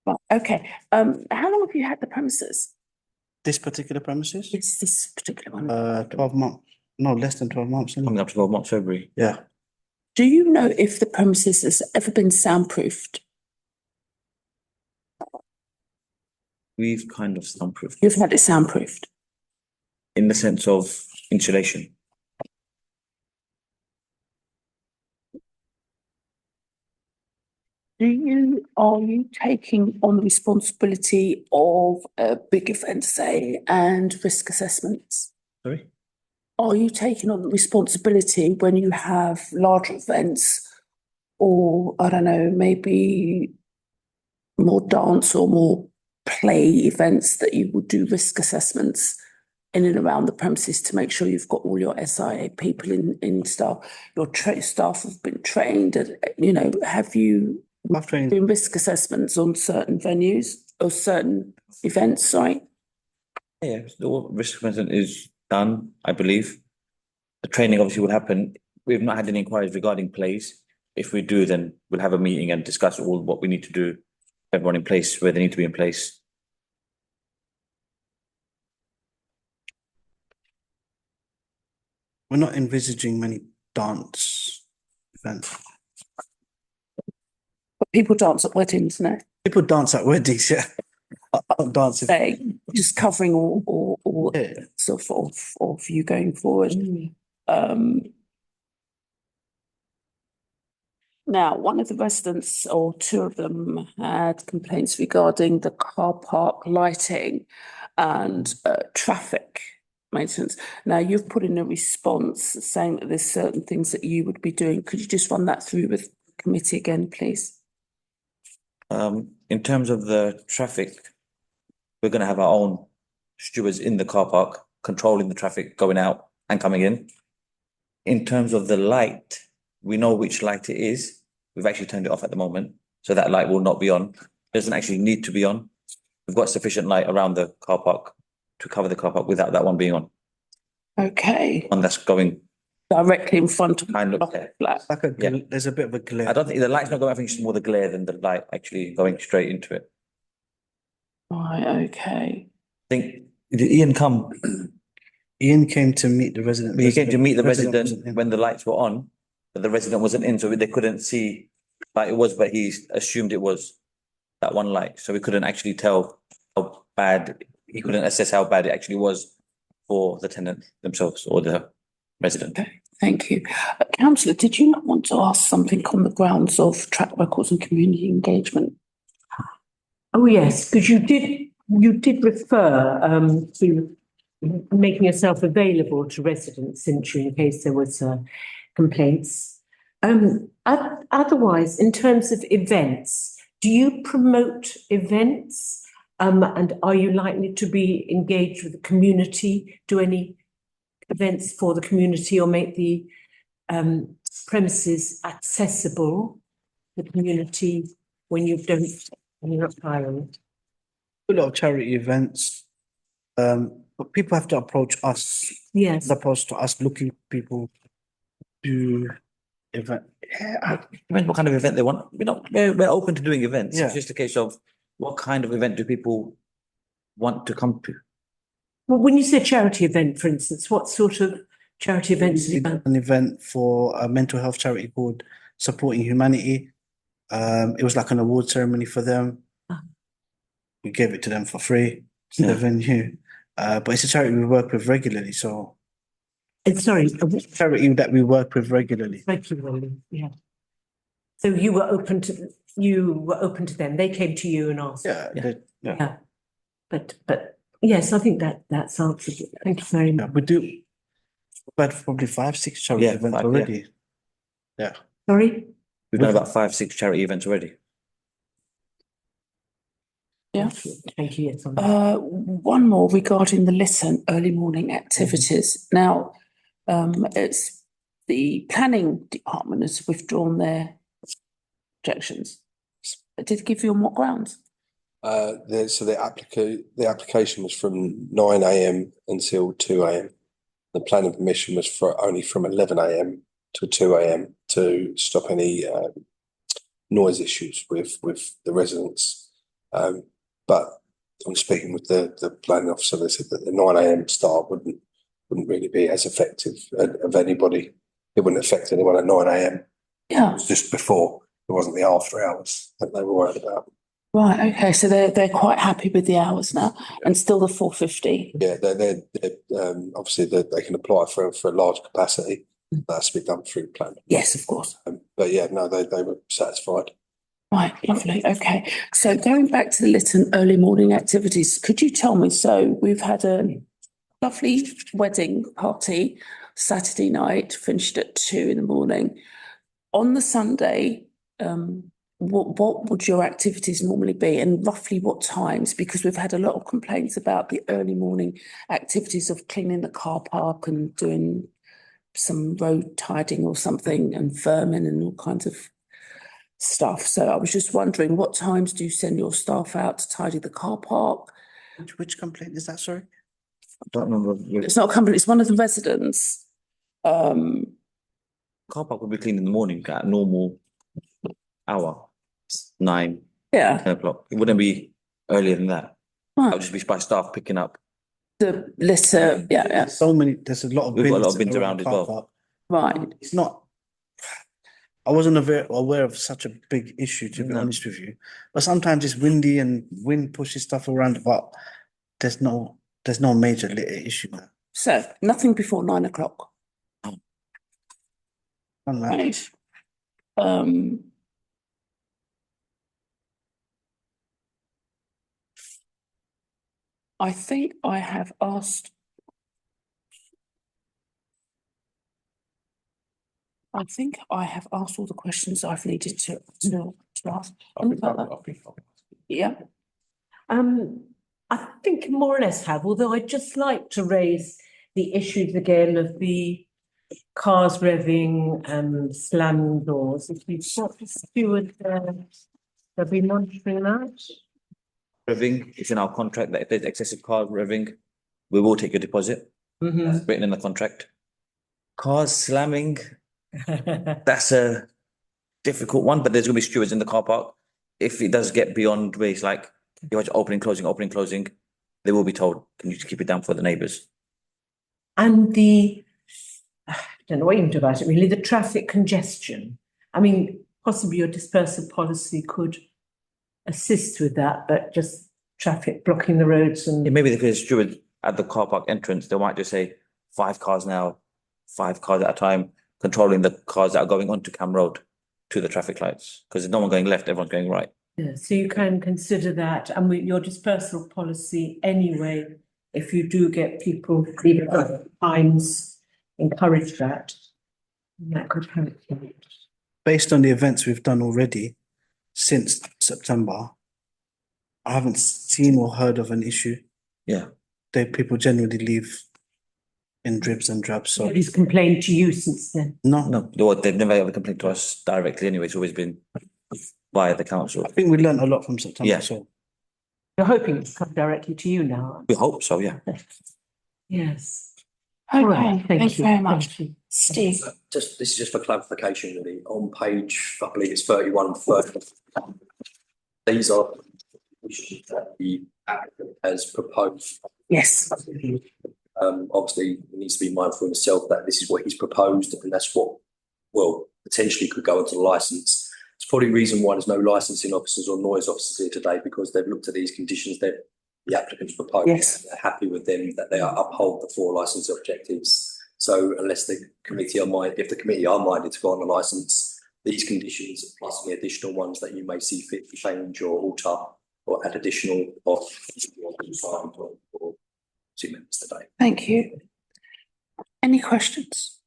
Right, okay. How long have you had the premises? This particular premises? It's this particular one. 12 months. No, less than 12 months. Coming up to 12 months, February. Yeah. Do you know if the premises has ever been soundproofed? We've kind of soundproofed You've had it soundproofed? in the sense of insulation. are you taking on the responsibility of big events, say, and risk assessments? Sorry? Are you taking on the responsibility when you have larger events or, I don't know, maybe more dance or more play events that you would do risk assessments in and around the premises to make sure you've got all your SIA people in staff, your staff have been trained, you know, have you I've trained, doing risk assessments on certain venues or certain events, sorry? Yeah, the risk assessment is done, I believe. The training obviously will happen. We've not had any inquiries regarding plays. If we do, then we'll have a meeting and discuss all what we need to do, everyone in place, where they need to be in place. we're not envisaging many dance events. But people dance at weddings now. People dance at weddings, yeah. I don't dance. Say, just covering all Yeah. sort of you going forward. Now, one of the residents, or two of them, had complaints regarding the car park lighting and traffic maintenance. Now, you've put in a response saying that there's certain things that you would be doing. Could you just run that through with the committee again, please? In terms of the traffic, we're going to have our own stewards in the car park controlling the traffic going out and coming in. In terms of the light, we know which light it is. We've actually turned it off at the moment, so that light will not be on. It doesn't actually need to be on. We've got sufficient light around the car park to cover the car park without that one being on. Okay, And that's going directly in front of kind of. the flat. Like there's a bit of a glare. I don't think the light's not going. I think it's more the glare than the light actually going straight into it. Right, okay. I think did Ian come? Ian came to meet the resident. He came to meet the wasn't resident in. when the lights were on, but the resident wasn't in, so they couldn't see like it was, but he assumed it was that one light. So we couldn't actually tell how bad, he couldn't assess how bad it actually was for the tenant themselves or the resident. Okay, thank you. Councillor, did you not want to ask something on the grounds of track records and community engagement? Oh, yes, because you did refer to making yourself available to residents, didn't you, in case there was complaints. Otherwise, in terms of events, do you promote events? And are you likely to be engaged with the community? Do any events for the community or make the premises accessible to the community when you don't, when you're not hiring it? A lot of charity events. But people have to approach us Yes. as opposed to us looking for people to event. Depends what kind of event they want. We're open to doing events. Yeah. It's just a case of what kind of event do people want to come to? Well, when you say charity event, for instance, what sort of charity events have you done? An event for a mental health charity called Supporting Humanity. It was like an award ceremony for them. We gave it to them for free in the venue. But it's a charity we work with regularly, so. Sorry, Charity that we work with regularly. regularly, yeah. So you were open to them. They came to you and asked. Yeah. Yeah. But yes, I think that's answered it. Thank you very much. We do. We've had probably 5-6 charity Yeah, events 5, already. Yeah. Sorry? We've done about 5-6 charity events already. Yeah. Thank you, yes. One more regarding the listen early morning activities. Now, it's the planning department has withdrawn their objections. Did it give you on what grounds? The application was from 9 AM until 2 AM. The planning permission was only from 11 AM to 2 AM to stop any noise issues with the residents. But I'm speaking with the planning officer. They said that the 9 AM start wouldn't really be as effective of anybody. It wouldn't affect anyone at 9 AM. Yeah. It was just before. It wasn't the after hours that they were worried about. Right, okay, so they're quite happy with the hours now and still the 450. Yeah, they're obviously they can apply for a large capacity. That has to be done through planning. Yes, of course. But yeah, no, they were satisfied. Right, lovely, okay. So going back to the Lytton early morning activities, could you tell me, so we've had a lovely wedding party Saturday night, finished at 2 in the morning. On the Sunday, what would your activities normally be and roughly what times? Because we've had a lot of complaints about the early morning activities of cleaning the car park and doing some road tidying or something and vermin and all kinds of stuff. So I was just wondering, what times do you send your staff out to tidy the car park? Which complaint is that, sorry? I don't remember. It's not a company, it's one of the residents. Car park will be cleaned in the morning at a normal hour, 9, Yeah, 10 o'clock. It wouldn't be earlier than that. That right, would just be by staff picking up. the litter, yeah, So many, there's a lot of We've got a lot of bins bins around the as car well. park. right. It's not. I wasn't aware of such a big issue, to be No. honest with you. But sometimes it's windy and wind pushes stuff around, but there's no major litter issue now. So nothing before 9 o'clock, Unlike- right? Um. I think I have asked. I think I have asked all the questions I've needed to ask. Yeah, I think more or less have, although I'd just like to raise the issues again of the cars revving and slam doors. If you've got the steward there, they'll be monitoring that. Revving, it's in our contract that if there's excessive car revving, we will take your deposit. That's written in the contract. Cars slamming, that's a difficult one, but there's gonna be stewards in the car park. If it does get beyond where it's like, you're opening, closing, they will be told, can you just keep it down for the neighbours? And the, I don't know what you can do about it, really, the traffic congestion. I mean, possibly your dispersal policy could assist with that, but just traffic blocking the roads and. Yeah, maybe if there's a steward at the car park entrance, they might just say 5 cars now, 5 cars at a time, controlling the cars that are going onto Cam Road to the traffic lights, because there's no one going left, everyone's going right. Yeah, so you can consider that, and with your dispersal policy anyway, if you do get people leaving at times, encourage that. That could help. Based on the events we've done already since September, I haven't seen or heard of an issue. Yeah. People generally leave in dribs and drabs, so Nobody's complained to you since then. no. They've never ever complained to us directly anyway, it's always been via the council. I think we learned a lot from September, Yeah. so. You're hoping it's come directly to you now. We hope so, yeah. Yes. All okay, right, thank you very much. Thank you. Steve, This is just for clarification, really. On page, I believe it's 31, 30. These are issues that the applicant has proposed. yes, Obviously, he needs to be mindful of himself that this is what he's proposed, and that's what, well, potentially could go into the licence. It's probably the reason why there's no licensing officers or noise officers here today, because they've looked at these conditions that the applicants proposed. Yes. They're happy with them, that they are uphold the 4 licence objectives. So unless the committee are if the committee are minded to go on the licence, these conditions plus any additional ones that you may see fit to change or alter or add additional or two members today. thank you. Any questions?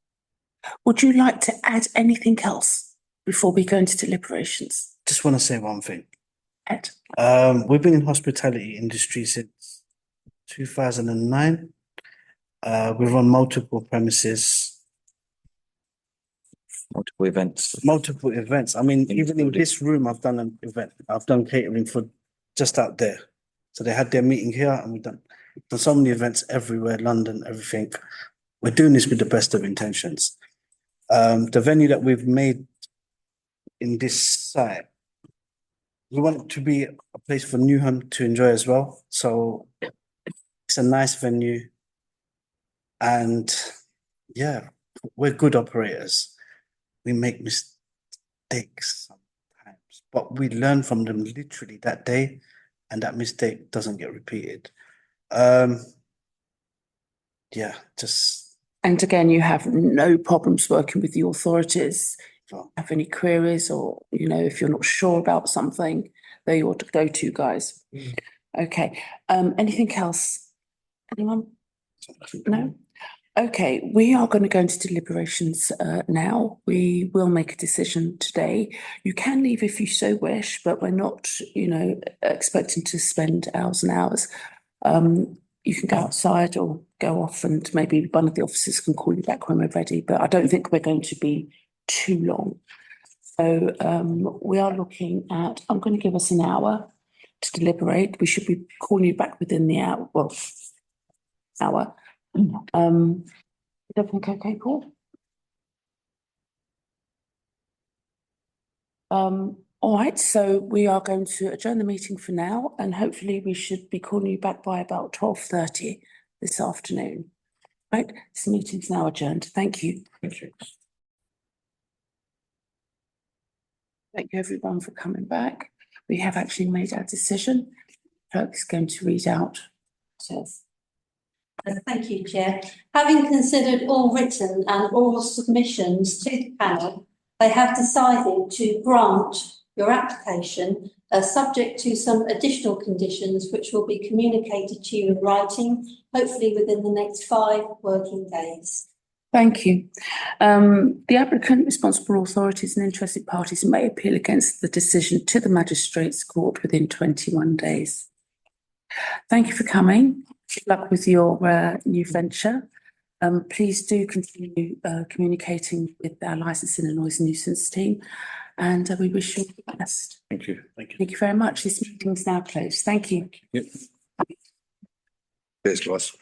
Would you like to add anything else before we go into deliberations? Just want to say one thing. Ed? We've been in hospitality industry since 2009. We run multiple premises, Multiple events. multiple events. I mean, even in Including- this room, I've done an event. I've done catering for just out there. So they had their meeting here and we've done so many events everywhere, London, everything. We're doing this with the best of intentions. The venue that we've made in this site, we want it to be a place for Newham to enjoy as well. So it's a nice venue. And yeah, we're good operators. We make mistakes sometimes, but we learn from them literally that day, and that mistake doesn't get repeated. Yeah, just And again, you have no problems working with the authorities have any queries or, you know, if you're not sure about something, they're your go-to guys. Okay, anything else? Anyone? No? Okay, we are going to go into deliberations now. We will make a decision today. You can leave if you so wish, but we're not, you know, expecting to spend hours and hours. You can go outside or go off and maybe one of the officers can call you back when we're ready, but I don't think we're going to be too long. So we are looking at, I'm going to give us an hour to deliberate. We should be calling you back within the hour, well, hour. Is everything okay, Paul? All right, so we are going to adjourn the meeting for now, and hopefully we should be calling you back by about 12:30 this afternoon. Right, this meeting's now adjourned. Thank you. Thank you. Thank you everyone for coming back. We have actually made our decision. Clerk is going to read out. Thank you, Chair. Having considered all written and oral submissions to the panel, they have decided to grant your application, subject to some additional conditions which will be communicated to you in writing, hopefully within the next 5 working days. Thank you. The applicant, responsible authorities and interested parties may appeal against the decision to the Magistrates Court within 21 days. Thank you for coming. Good luck with your new venture. Please do continue communicating with our licensing and noise nuisance team, and we wish you all the best. Thank you. Thank you very much. This meeting is now closed. Thank you. Cheers, guys.